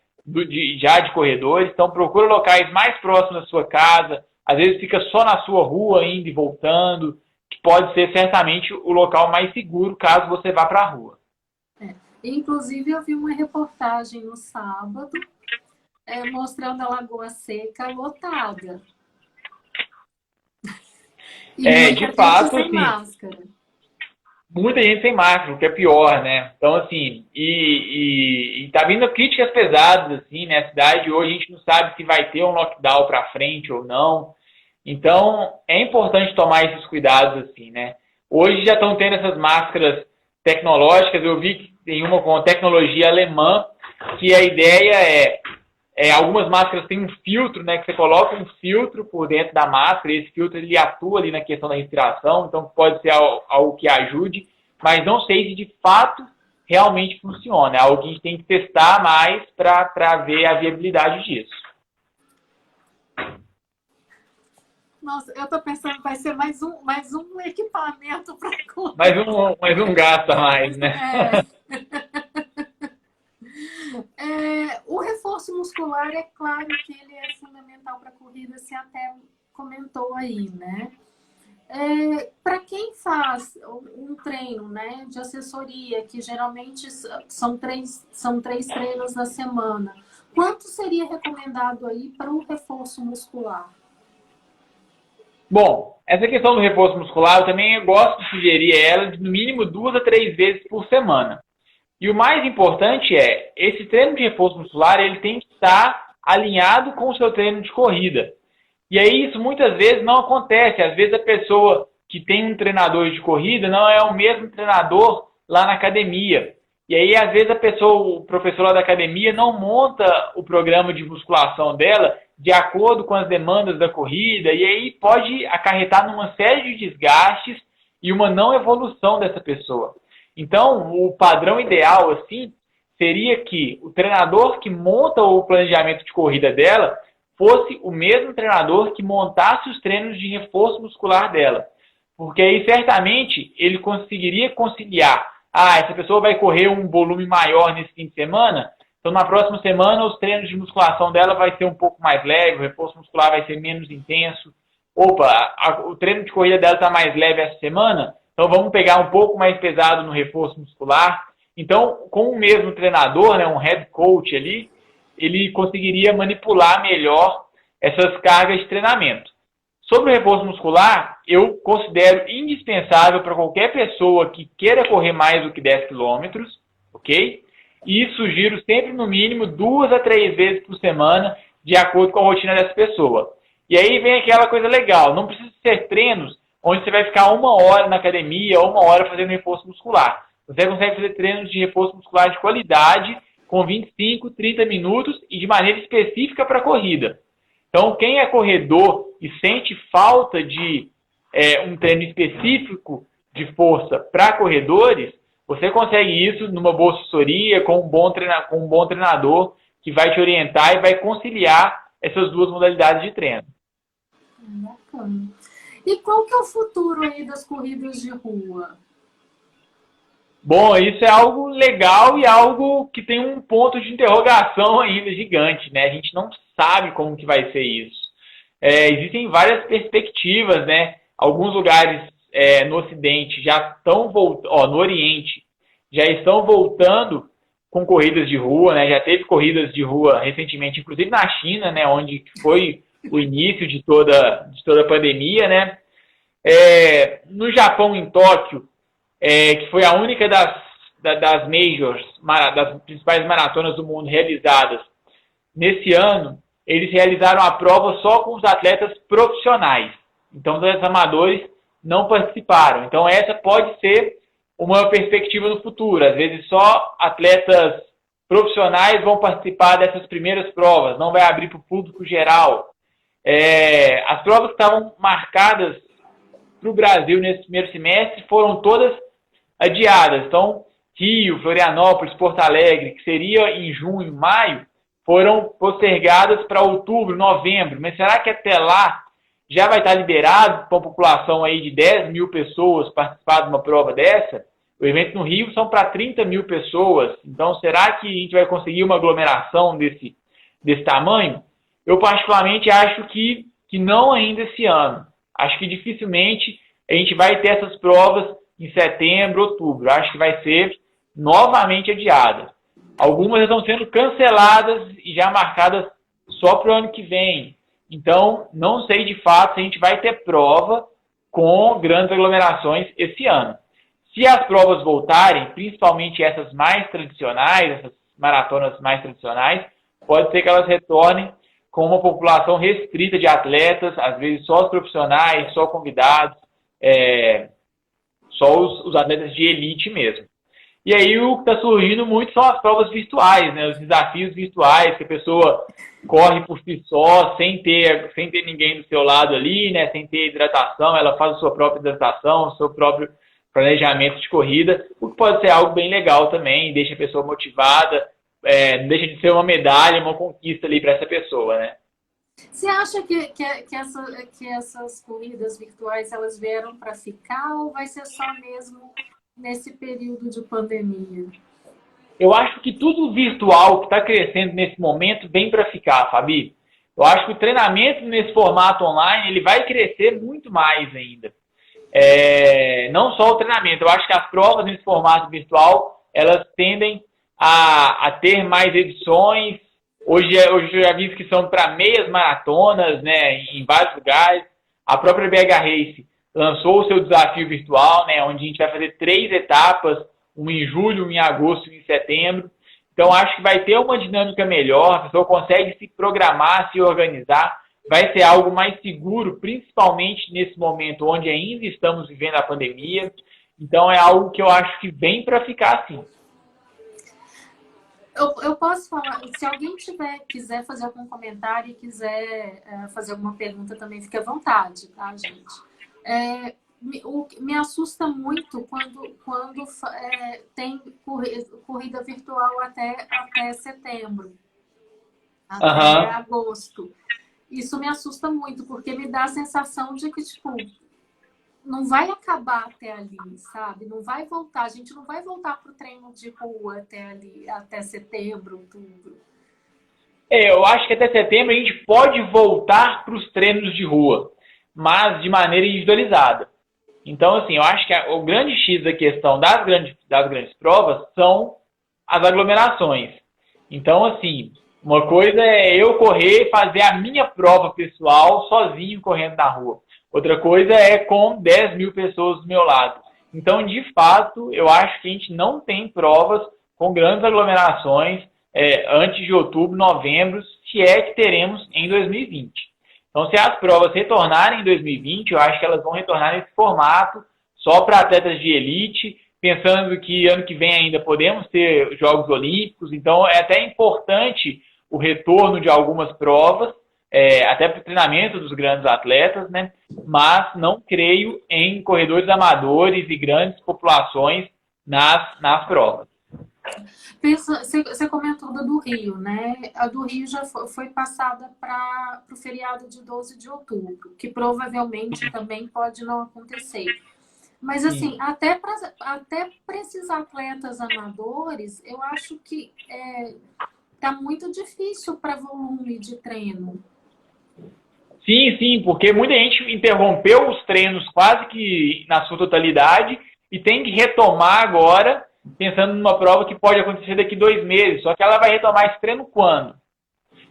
Já de corredores. Então, procure locais mais próximos da sua casa. Às vezes fica só na sua rua, indo e voltando, que pode ser certamente o local mais seguro caso você vá para a rua. Inclusive, eu vi uma reportagem no sábado mostrando a Lagoa Seca lotada. E de fato, sem assim, máscara. Muita gente sem máscara, o que é pior, né? Então, assim, e tá vindo críticas pesadas, assim, né? A cidade hoje a gente não sabe se vai ter um lockdown para frente ou não. Então, é importante tomar esses cuidados, assim, né? Hoje já estão tendo essas máscaras tecnológicas, eu vi que tem uma com tecnologia alemã, que a ideia algumas máscaras têm um filtro, né, que você coloca um filtro por dentro da máscara, e esse filtro ele atua ali na questão da respiração, então pode ser algo que ajude, mas não sei se de fato realmente funciona. É algo que a gente tem que testar mais para ver a viabilidade disso. Nossa, eu tô pensando que vai ser mais um equipamento para mais um gasto a mais, né? O reforço muscular, é claro que ele é fundamental para a corrida, você até comentou aí, né? Para quem faz um treino, né, de assessoria, que geralmente são três treinos na semana, quanto seria recomendado aí para o reforço muscular? Bom, essa questão do reforço muscular, eu também gosto de sugerir ela de no mínimo 2 a 3 vezes por semana. E o mais importante esse treino de reforço muscular, ele tem que estar alinhado com o seu treino de corrida. E aí isso muitas vezes não acontece. Às vezes a pessoa que tem um treinador de corrida não é o mesmo treinador lá na academia. E aí às vezes o professor lá da academia não monta o programa de musculação dela de acordo com as demandas da corrida. E aí pode acarretar numa série de desgastes e uma não evolução dessa pessoa. Então, o padrão ideal, assim, seria que o treinador que monta o planejamento de corrida dela fosse o mesmo treinador que montasse os treinos de reforço muscular dela. Porque aí, certamente, ele conseguiria conciliar. Essa pessoa vai correr um volume maior nesse fim de semana, Então, na próxima semana, os treinos de musculação dela vai ser um pouco mais leve, o reforço muscular vai ser menos intenso. Opa, o treino de corrida dela está mais leve essa semana, então vamos pegar um pouco mais pesado no reforço muscular. Então, com o mesmo treinador, né, um head coach ali, ele conseguiria manipular melhor essas cargas de treinamento. Sobre o reforço muscular, eu considero indispensável para qualquer pessoa que queira correr mais do que 10 quilômetros, ok? E sugiro sempre, no mínimo, 2 a 3 vezes por semana, de acordo com a rotina dessa pessoa. E aí vem aquela coisa legal, não precisa ser treinos onde você vai ficar 1 hora na academia ou 1 hora fazendo reforço muscular. Você consegue fazer treinos de reforço muscular de qualidade, com 25, 30 minutos e de maneira específica para a corrida. Então, quem é corredor e sente falta de um treino específico de força para corredores, você consegue isso numa boa assessoria, com um bom treinador que vai te orientar e vai conciliar essas duas modalidades de treino. Bacana. E qual que é o futuro aí das corridas de rua? Bom, isso é algo legal e algo que tem um ponto de interrogação ainda gigante, né? A gente não sabe como que vai ser isso. Existem várias perspectivas, né? Alguns lugares no Ocidente já estão voltando, no Oriente já estão voltando com corridas de rua, né? Já teve corridas de rua recentemente, inclusive na China, né? Onde foi o início de toda a pandemia, né? No Japão, em Tóquio, que foi a única das majors, das principais maratonas do mundo realizadas nesse ano, eles realizaram a prova só com os atletas profissionais. Então, os atletas amadores não participaram. Então, essa pode ser uma perspectiva no futuro. Às vezes, só atletas profissionais vão participar dessas primeiras provas, não vai abrir para o público geral. As provas que estavam marcadas para o Brasil nesse primeiro semestre foram todas adiadas. Então, Rio, Florianópolis, Porto Alegre, que seria em junho, maio, foram postergadas para outubro, novembro. Mas será que até lá já vai estar liberado para uma população aí de 10 mil pessoas participar de uma prova dessa? O evento no Rio são para 30 mil pessoas. Então, será que a gente vai conseguir uma aglomeração desse tamanho? Eu, particularmente, acho que não ainda esse ano. Acho que dificilmente a gente vai ter essas provas em setembro, outubro. Acho que vai ser novamente adiada. Algumas estão sendo canceladas e já marcadas só para o ano que vem. Então, não sei de fato se a gente vai ter prova com grandes aglomerações esse ano. Se as provas voltarem, principalmente essas mais tradicionais, essas maratonas mais tradicionais, pode ser que elas retornem com uma população restrita de atletas, às vezes só os profissionais, só convidados, só os atletas de elite mesmo. E aí o que está surgindo muito são as provas virtuais, né? Os desafios virtuais, que a pessoa corre por si só, sem ter ninguém do seu lado ali, né? Sem ter hidratação, ela faz a sua própria hidratação, o seu próprio planejamento de corrida, o que pode ser algo bem legal também, deixa a pessoa motivada, não deixa de ser uma medalha, uma conquista ali para essa pessoa, né? Você acha que essas corridas virtuais elas vieram para ficar ou vai ser só mesmo nesse período de pandemia? Eu acho que tudo virtual que está crescendo nesse momento vem para ficar, Fabi. Eu acho que o treinamento nesse formato online ele vai crescer muito mais ainda. Não só o treinamento, eu acho que as provas nesse formato virtual elas tendem a ter mais edições. Hoje eu já vi que são para meias maratonas, né, em vários lugares. A própria BH Race lançou o seu desafio virtual, né, onde a gente vai fazer 3 etapas, uma em julho, uma em agosto e uma em setembro. Então, acho que vai ter uma dinâmica melhor, a pessoa consegue se programar, se organizar, vai ser algo mais seguro, principalmente nesse momento onde ainda estamos vivendo a pandemia. Então, é algo que eu acho que vem para ficar assim. Eu posso falar, se alguém quiser fazer algum comentário e quiser fazer alguma pergunta também, fique à vontade, tá, gente? Me assusta muito quando tem corrida virtual até setembro, até agosto. Isso me assusta muito, porque me dá a sensação de que, tipo, não vai acabar até ali, sabe? Não vai voltar, a gente não vai voltar para o treino de rua até ali, até setembro, outubro. Eu acho que até setembro a gente pode voltar para os treinos de rua, mas de maneira individualizada. Então, assim, eu acho que o grande X da questão das grandes provas são as aglomerações. Então, assim, uma coisa é eu correr, fazer a minha prova pessoal sozinho correndo na rua. Outra coisa é com 10 mil pessoas do meu lado. Então, de fato, eu acho que a gente não tem provas com grandes aglomerações antes de outubro, novembro, se é que teremos em 2020. Então, se as provas retornarem em 2020, eu acho que elas vão retornar nesse formato, só para atletas de elite, pensando que ano que vem ainda podemos ter Jogos Olímpicos. Então, é até importante o retorno de algumas provas, até para o treinamento dos grandes atletas, né? Mas não creio em corredores amadores e grandes populações nas provas. Você comentou da do Rio, né? A do Rio já foi passada para o feriado de 12 de outubro, que provavelmente também pode não acontecer. Mas, assim, até para esses atletas amadores, eu acho que tá muito difícil para volume de treino. Sim, porque muita gente interrompeu os treinos quase que na sua totalidade e tem que retomar agora, pensando numa prova que pode acontecer daqui 2 meses. Só que ela vai retomar esse treino quando?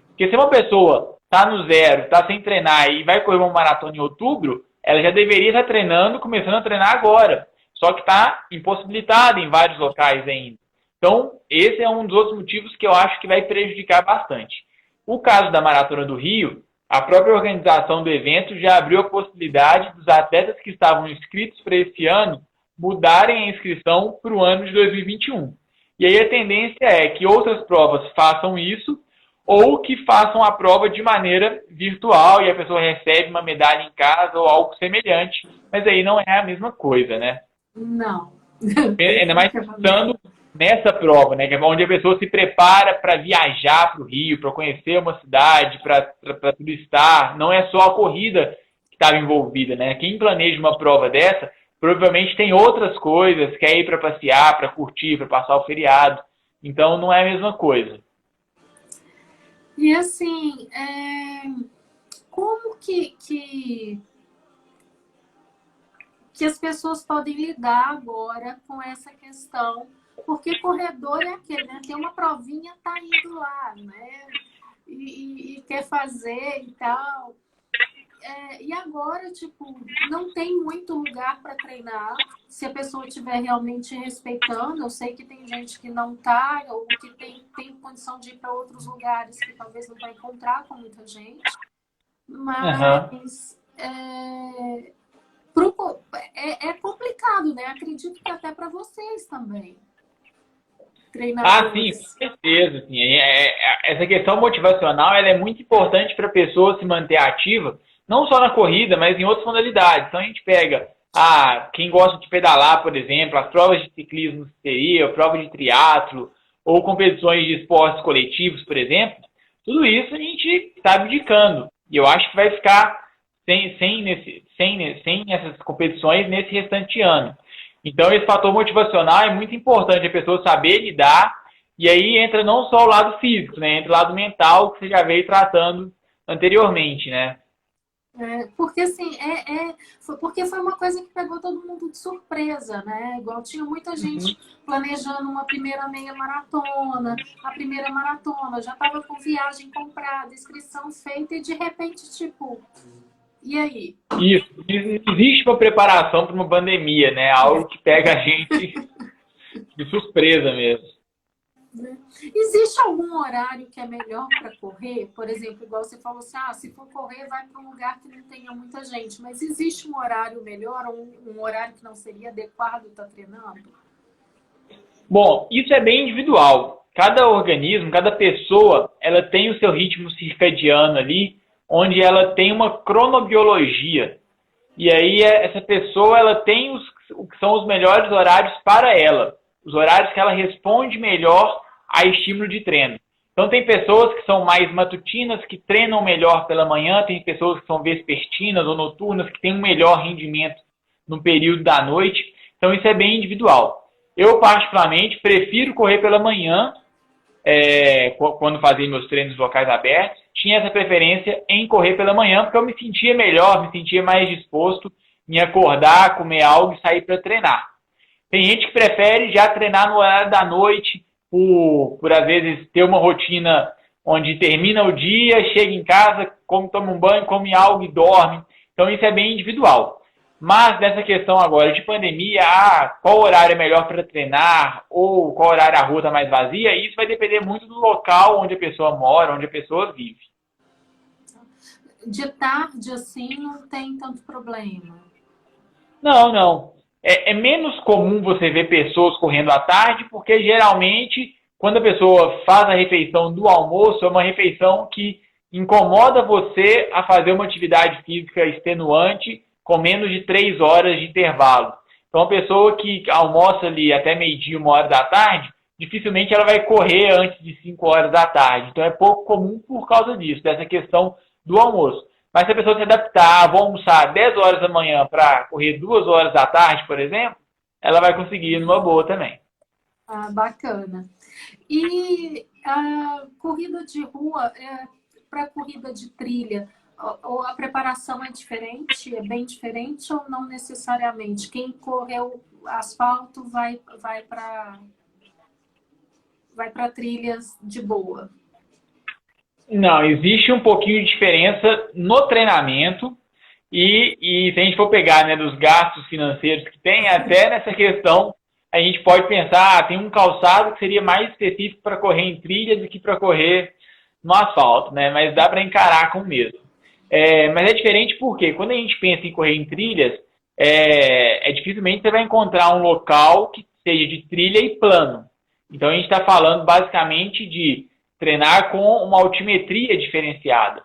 Porque se uma pessoa está no zero, está sem treinar e vai correr uma maratona em outubro, ela já deveria estar treinando, começando a treinar agora. Só que está impossibilitada em vários locais ainda. Então, esse é um dos outros motivos que eu acho que vai prejudicar bastante. O caso da Maratona do Rio, a própria organização do evento já abriu a possibilidade dos atletas que estavam inscritos para esse ano mudarem a inscrição para o ano de 2021. E aí a tendência é que outras provas façam isso ou que façam a prova de maneira virtual e a pessoa recebe uma medalha em casa ou algo semelhante. Mas aí não é a mesma coisa, né? Não. Ainda mais pensando nessa prova, né? Que é onde a pessoa se prepara para viajar para o Rio, para conhecer uma cidade, para turistar. Não é só a corrida que estava envolvida, né? Quem planeja uma prova dessa provavelmente tem outras coisas, quer ir para passear, para curtir, para passar o feriado. Então não é a mesma coisa. E assim, como que as pessoas podem lidar agora com essa questão? Porque corredor é aquele, né? Tem uma provinha, tá indo lá, né? E quer fazer e tal. E agora, tipo, não tem muito lugar para treinar. Se a pessoa estiver realmente respeitando, eu sei que tem gente que não tá, ou que tem condição de ir para outros lugares que talvez não vai encontrar com muita gente. Mas é complicado, né? Acredito que até para vocês também. Sim, com certeza. Assim, essa questão motivacional ela é muito importante para a pessoa se manter ativa, não só na corrida, mas em outras modalidades. Então a gente pega quem gosta de pedalar, por exemplo, as provas de ciclismo que seria, prova de triatlo, ou competições de esportes coletivos, por exemplo, tudo isso a gente está abdicando. E eu acho que vai ficar sem essas competições nesse restante ano. Então, esse fator motivacional é muito importante, a pessoa saber lidar, e aí entra não só o lado físico, né? Entra o lado mental, que você já veio tratando anteriormente, né? Porque assim, porque foi uma coisa que pegou todo mundo de surpresa, né? Igual tinha muita gente planejando uma primeira meia maratona, a primeira maratona, já estava com viagem comprada, inscrição feita, e de repente, tipo... E aí? Isso. Existe uma preparação para uma pandemia, né? Algo que pega a gente de surpresa mesmo. Existe algum horário que é melhor para correr? Por exemplo, igual você falou assim, se for correr, vai para um lugar que não tenha muita gente. Mas existe um horário melhor, ou um horário que não seria adequado estar treinando? Bom, isso é bem individual. Cada organismo, cada pessoa, ela tem o seu ritmo circadiano ali, onde ela tem uma cronobiologia. E aí essa pessoa ela tem o que são os melhores horários para ela. Os horários que ela responde melhor a estímulo de treino. Então tem pessoas que são mais matutinas, que treinam melhor pela manhã, tem pessoas que são vespertinas ou noturnas, que têm um melhor rendimento no período da noite. Então, isso é bem individual. Eu, particularmente, prefiro correr pela manhã, quando fazia meus treinos locais abertos, tinha essa preferência em correr pela manhã, porque eu me sentia melhor, me sentia mais disposto em acordar, comer algo e sair para treinar. Tem gente que prefere já treinar no horário da noite, por às vezes ter uma rotina onde termina o dia, chega em casa, toma um banho, come algo e dorme. Então isso é bem individual. Mas nessa questão agora de pandemia, qual horário é melhor para treinar ou qual horário a rua está mais vazia, isso vai depender muito do local onde a pessoa mora, onde a pessoa vive. De tarde, assim, não tem tanto problema? Não. É menos comum você ver pessoas correndo à tarde, porque geralmente, quando a pessoa faz a refeição do almoço, é uma refeição que incomoda você a fazer uma atividade física extenuante com menos de 3 horas de intervalo. Então, a pessoa que almoça ali até meio-dia, 1 hora da tarde, dificilmente ela vai correr antes de 5 horas da tarde. Então, é pouco comum por causa disso, dessa questão do almoço. Mas se a pessoa se adaptar, vou almoçar 10 horas da manhã para correr 2 horas da tarde, por exemplo, ela vai conseguir numa boa também. Bacana. E a corrida de rua, para corrida de trilha, a preparação é diferente? É bem diferente ou não necessariamente? Quem correu asfalto vai para trilhas de boa? Não, existe um pouquinho de diferença no treinamento e se a gente for pegar, né, dos gastos financeiros que tem, até nessa questão a gente pode pensar, tem um calçado que seria mais específico para correr em trilha do que para correr no asfalto, né? Mas dá para encarar com o mesmo. Mas é diferente porque quando a gente pensa em correr em trilhas, dificilmente você vai encontrar um local que seja de trilha e plano. Então a gente está falando basicamente de treinar com uma altimetria diferenciada.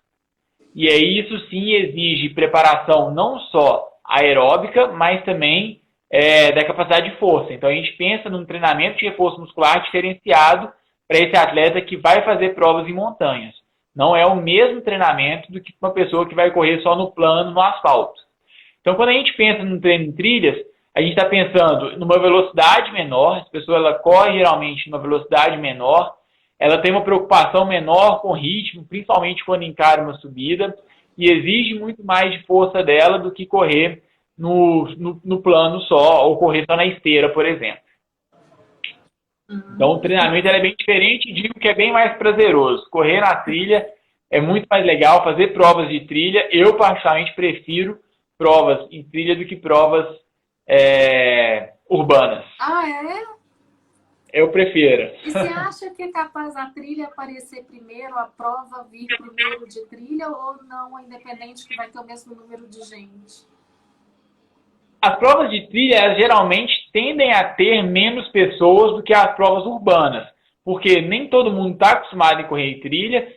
E aí isso sim exige preparação não só aeróbica, mas também da capacidade de força. Então a gente pensa num treinamento de reforço muscular diferenciado para esse atleta que vai fazer provas em montanhas. Não é o mesmo treinamento do que uma pessoa que vai correr só no plano, no asfalto. Então quando a gente pensa num treino em trilhas, a gente está pensando numa velocidade menor, a pessoa ela corre geralmente numa velocidade menor, ela tem uma preocupação menor com o ritmo, principalmente quando encara uma subida, e exige muito mais de força dela do que correr no plano só, ou correr só na esteira, por exemplo. Então o treinamento é bem diferente e digo que é bem mais prazeroso. Correr na trilha é muito mais legal, fazer provas de trilha. Eu, particularmente, prefiro provas em trilha do que provas urbanas. É? Eu prefiro. E você acha que é capaz a trilha aparecer primeiro, a prova vir primeiro de trilha, ou não, independente que vai ter o mesmo número de gente? As provas de trilha, elas geralmente tendem a ter menos pessoas do que as provas urbanas, porque nem todo mundo está acostumado em correr em trilha.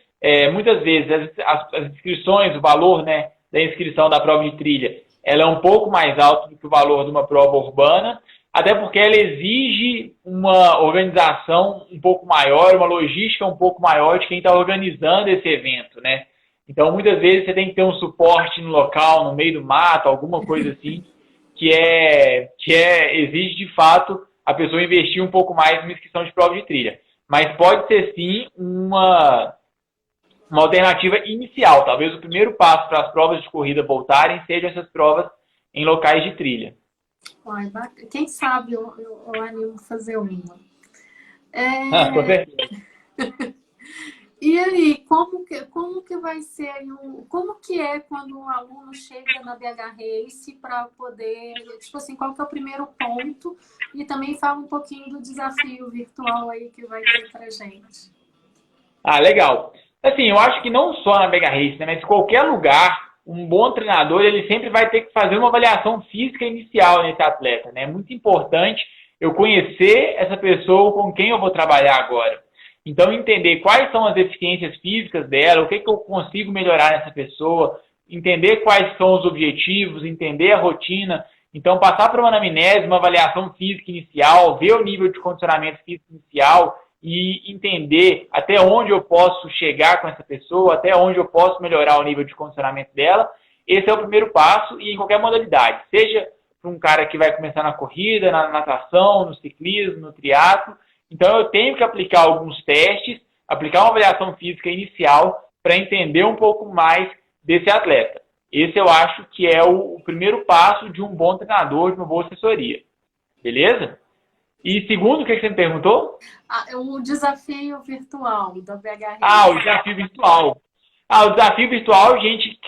Muitas vezes as inscrições, o valor, né, da inscrição da prova de trilha, ela é um pouco mais alto do que o valor de uma prova urbana, até porque ela exige uma organização um pouco maior, uma logística um pouco maior de quem está organizando esse evento, né? Então, muitas vezes você tem que ter um suporte no local, no meio do mato, alguma coisa assim, que exige, de fato, a pessoa investir um pouco mais numa inscrição de prova de trilha. Mas pode ser, sim, uma alternativa inicial. Talvez o primeiro passo para as provas de corrida voltarem sejam essas provas em locais de trilha. Quem sabe eu animo fazer uma. Com certeza. E aí, como que vai ser como que é quando um aluno chega na BH Race para poder, tipo assim, qual que é o primeiro ponto? E também fala um pouquinho do desafio virtual aí que vai ter pra gente. Legal. Assim, eu acho que não só na BH Race, né, mas em qualquer lugar, um bom treinador, ele sempre vai ter que fazer uma avaliação física inicial nesse atleta, né? É muito importante eu conhecer essa pessoa com quem eu vou trabalhar agora. Então, entender quais são as deficiências físicas dela, o que eu consigo melhorar nessa pessoa, entender quais são os objetivos, entender a rotina. Então, passar por uma anamnese, uma avaliação física inicial, ver o nível de condicionamento físico inicial e entender até onde eu posso chegar com essa pessoa, até onde eu posso melhorar o nível de condicionamento dela. Esse é o primeiro passo e em qualquer modalidade, seja para um cara que vai começar na corrida, na natação, no ciclismo, no triatlo. Então, eu tenho que aplicar alguns testes, aplicar uma avaliação física inicial para entender um pouco mais desse atleta. Esse eu acho que é o primeiro passo de um bom treinador, de uma boa assessoria. Beleza? E segundo, o que você me perguntou? O desafio virtual da BH. O desafio virtual. O desafio virtual, a gente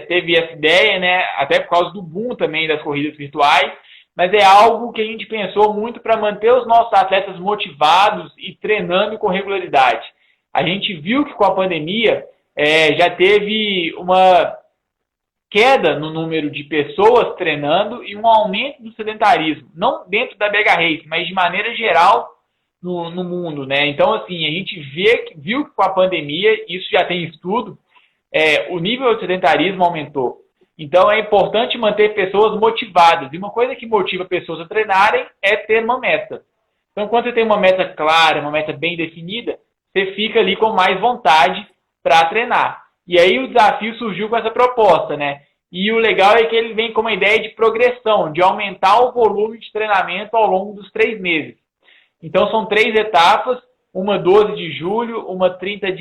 teve essa ideia, né? Até por causa do boom também das corridas virtuais, mas é algo que a gente pensou muito para manter os nossos atletas motivados e treinando com regularidade. A gente viu que com a pandemia já teve uma queda no número de pessoas treinando e um aumento do sedentarismo, não dentro da BH Race, mas de maneira geral no mundo, né? Então, assim, a gente viu que com a pandemia, isso já tem estudo, o nível de sedentarismo aumentou. Então, é importante manter pessoas motivadas. E uma coisa que motiva pessoas a treinarem é ter uma meta. Então, quando você tem uma meta clara, uma meta bem definida, você fica ali com mais vontade para treinar. E aí o desafio surgiu com essa proposta, né? E o legal é que ele vem com uma ideia de progressão, de aumentar o volume de treinamento ao longo dos 3 meses. Então, são 3 etapas, uma 12 de julho, uma 30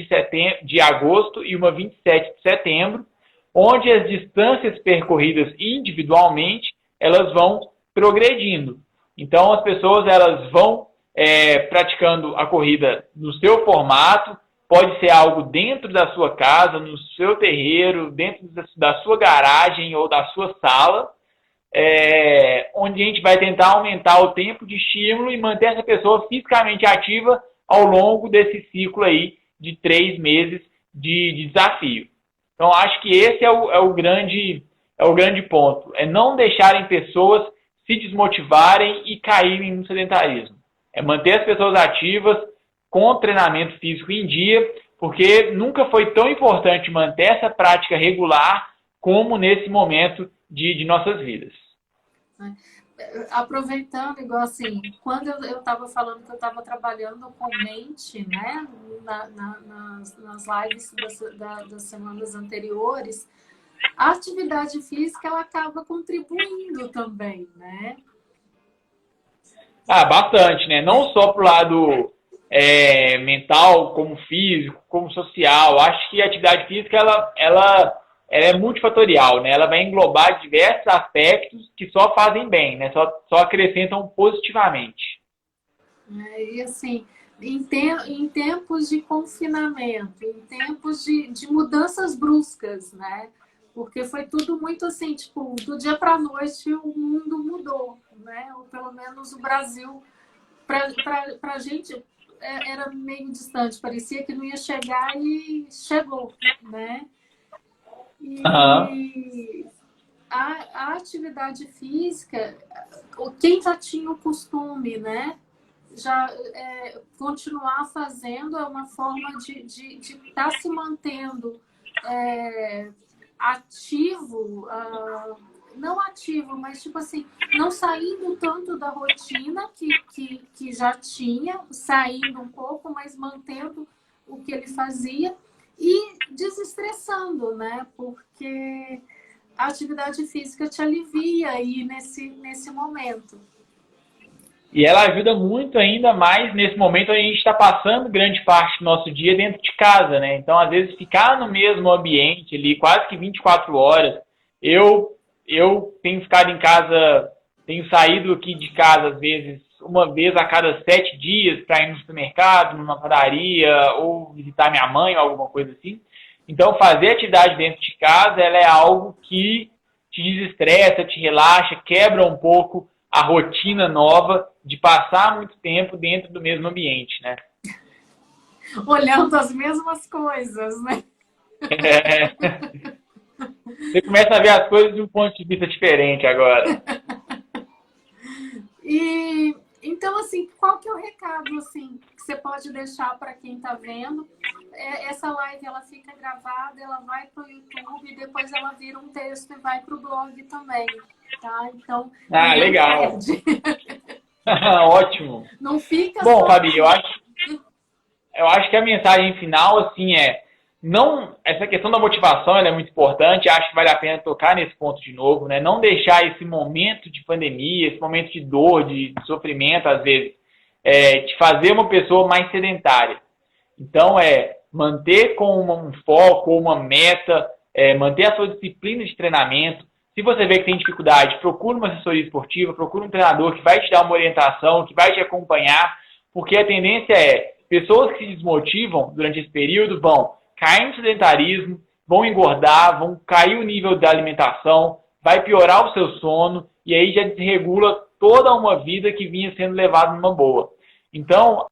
de agosto e uma 27 de setembro, onde as distâncias percorridas individualmente, elas vão progredindo. Então, as pessoas elas vão praticando a corrida no seu formato, pode ser algo dentro da sua casa, no seu terreiro, dentro da sua garagem ou da sua sala, onde a gente vai tentar aumentar o tempo de estímulo e manter essa pessoa fisicamente ativa ao longo desse ciclo aí de 3 meses de desafio. Então, acho que esse é o grande ponto. É não deixarem pessoas se desmotivarem e caírem no sedentarismo. É manter as pessoas ativas com treinamento físico em dia, porque nunca foi tão importante manter essa prática regular como nesse momento de nossas vidas. Aproveitando, igual assim, quando eu estava falando que eu estava trabalhando com mente, né, nas lives das semanas anteriores, a atividade física ela acaba contribuindo também, né? Bastante, né? Não só pro lado mental, como físico, como social. Acho que a atividade física ela é multifatorial, né? Ela vai englobar diversos aspectos que só fazem bem, né? Só acrescentam positivamente. E assim, em tempos de confinamento, em tempos de mudanças bruscas, né? Porque foi tudo muito assim, tipo, do dia para a noite o mundo mudou, né? Ou pelo menos o Brasil, para a gente era meio distante, parecia que não ia chegar e chegou, né? E a atividade física, quem já tinha o costume, né? Já continuar fazendo é uma forma de estar se mantendo ativo, não ativo, mas tipo assim, não saindo tanto da rotina que já tinha, saindo um pouco, mas mantendo o que ele fazia e desestressando, né? Porque a atividade física te alivia aí nesse momento. E ela ajuda muito ainda mais nesse momento onde a gente está passando grande parte do nosso dia dentro de casa, né? Então, às vezes, ficar no mesmo ambiente ali, quase que 24 horas. Eu tenho ficado em casa, tenho saído aqui de casa, às vezes, uma vez a cada 7 dias para ir no supermercado, numa padaria, ou visitar minha mãe, ou alguma coisa assim. Então, fazer atividade dentro de casa, ela é algo que te desestressa, te relaxa, quebra um pouco a rotina nova de passar muito tempo dentro do mesmo ambiente, né? Olhando as mesmas coisas, né? Você começa a ver as coisas de um ponto de vista diferente agora. E então, assim, qual que é o recado assim, que você pode deixar para quem está vendo? Essa live ela fica gravada, ela vai para o YouTube e depois ela vira um texto e vai para o blog também, tá? Então, legal. Ótimo. Não fica bom, só... Fabi, eu acho que a mensagem final assim essa questão da motivação ela é muito importante, acho que vale a pena tocar nesse ponto de novo, né? Não deixar esse momento de pandemia, esse momento de dor, de sofrimento, às vezes, te fazer uma pessoa mais sedentária. Então, manter com um foco, uma meta, manter a sua disciplina de treinamento. Se você vê que tem dificuldade, procure uma assessoria esportiva, procure um treinador que vai te dar uma orientação, que vai te acompanhar, porque a tendência pessoas que se desmotivam durante esse período vão cair no sedentarismo, vão engordar, vão cair o nível da alimentação, vai piorar o seu sono, e aí já desregula toda uma vida que vinha sendo levada numa boa. Então,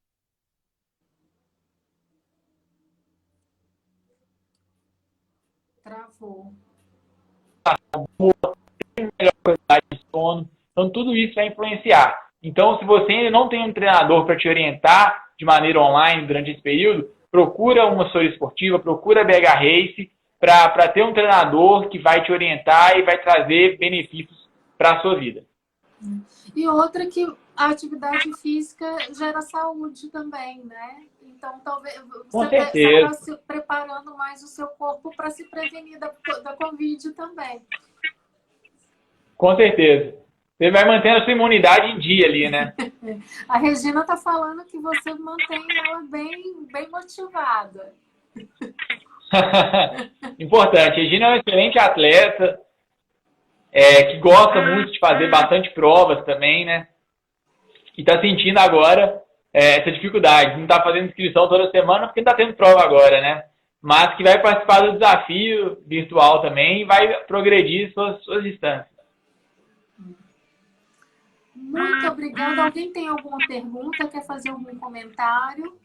Travou. melhor qualidade de sono. Então, tudo isso vai influenciar. Então, se você ainda não tem um treinador para te orientar de maneira online durante esse período, procura uma assessoria esportiva, procura a BH Race para ter um treinador que vai te orientar e vai trazer benefícios para a sua vida. E outra que a atividade física gera saúde também, né? Então, talvez você está se preparando mais o seu corpo para se prevenir da Covid também. Com certeza. Você vai mantendo a sua imunidade em dia ali, né? A Regina está falando que você mantém ela bem motivada. Importante. A Regina é uma excelente atleta, que gosta muito de fazer bastante provas também, né? E está sentindo agora essa dificuldade. Não está fazendo inscrição toda semana porque não está tendo prova agora, né? Mas que vai participar do desafio virtual também e vai progredir suas distâncias. Muito obrigada. Alguém tem alguma pergunta? Quer fazer algum comentário?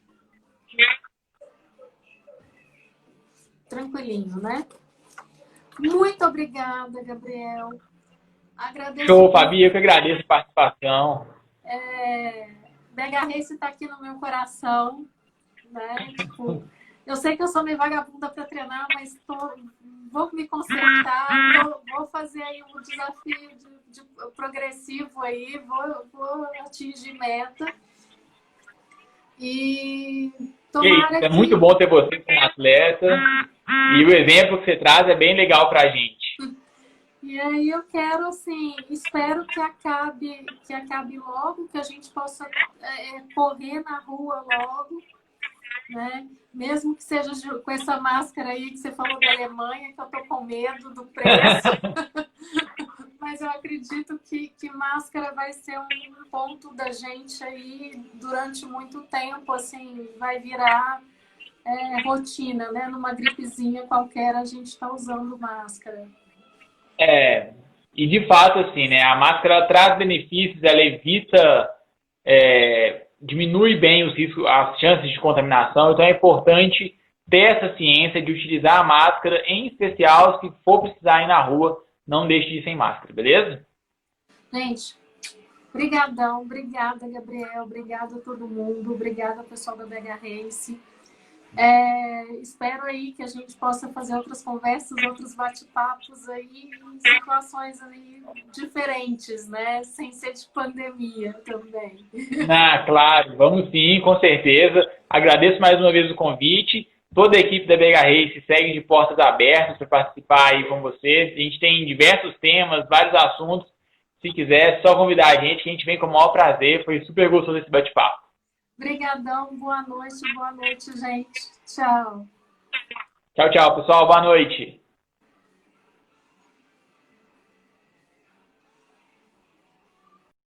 Tranquilinho, né? Muito obrigada, Gabriel. Agradeço. Show, Fabi. Eu que agradeço a participação. BH Race está aqui no meu coração, né? Tipo, eu sei que eu sou meio vagabunda para treinar, mas vou me concentrar, vou fazer aí um desafio de progressivo aí, vou atingir meta. E tomara é muito bom ter você como atleta e o exemplo que você traz é bem legal para a gente. E aí eu quero, assim, espero que acabe logo, que a gente possa correr na rua logo, né? Mesmo que seja com essa máscara aí que você falou da Alemanha, que eu tô com medo do preço. Mas eu acredito que máscara vai ser um ponto da gente aí durante muito tempo, assim, vai virar rotina, né? Numa gripezinha qualquer a gente está usando máscara. E de fato, assim, né? A máscara traz benefícios, ela evita, diminui bem os riscos, as chances de contaminação, então é importante ter essa ciência de utilizar a máscara, em especial se for precisar ir na rua, não deixe de ir sem máscara, beleza? Gente, brigadão, obrigada, Gabriel, obrigada a todo mundo, obrigada ao pessoal da BH Race. Espero aí que a gente possa fazer outras conversas, outros bate-papos aí em situações aí diferentes, né? Sem ser de pandemia também. Claro, vamos sim, com certeza. Agradeço mais uma vez o convite. Toda a equipe da BH Race segue de portas abertas para participar aí com vocês. A gente tem diversos temas, vários assuntos. Se quiser, é só convidar a gente, que a gente vem com o maior prazer. Foi super gostoso esse bate-papo. Obrigadão, boa noite, gente. Tchau. Tchau, tchau, pessoal. Boa noite.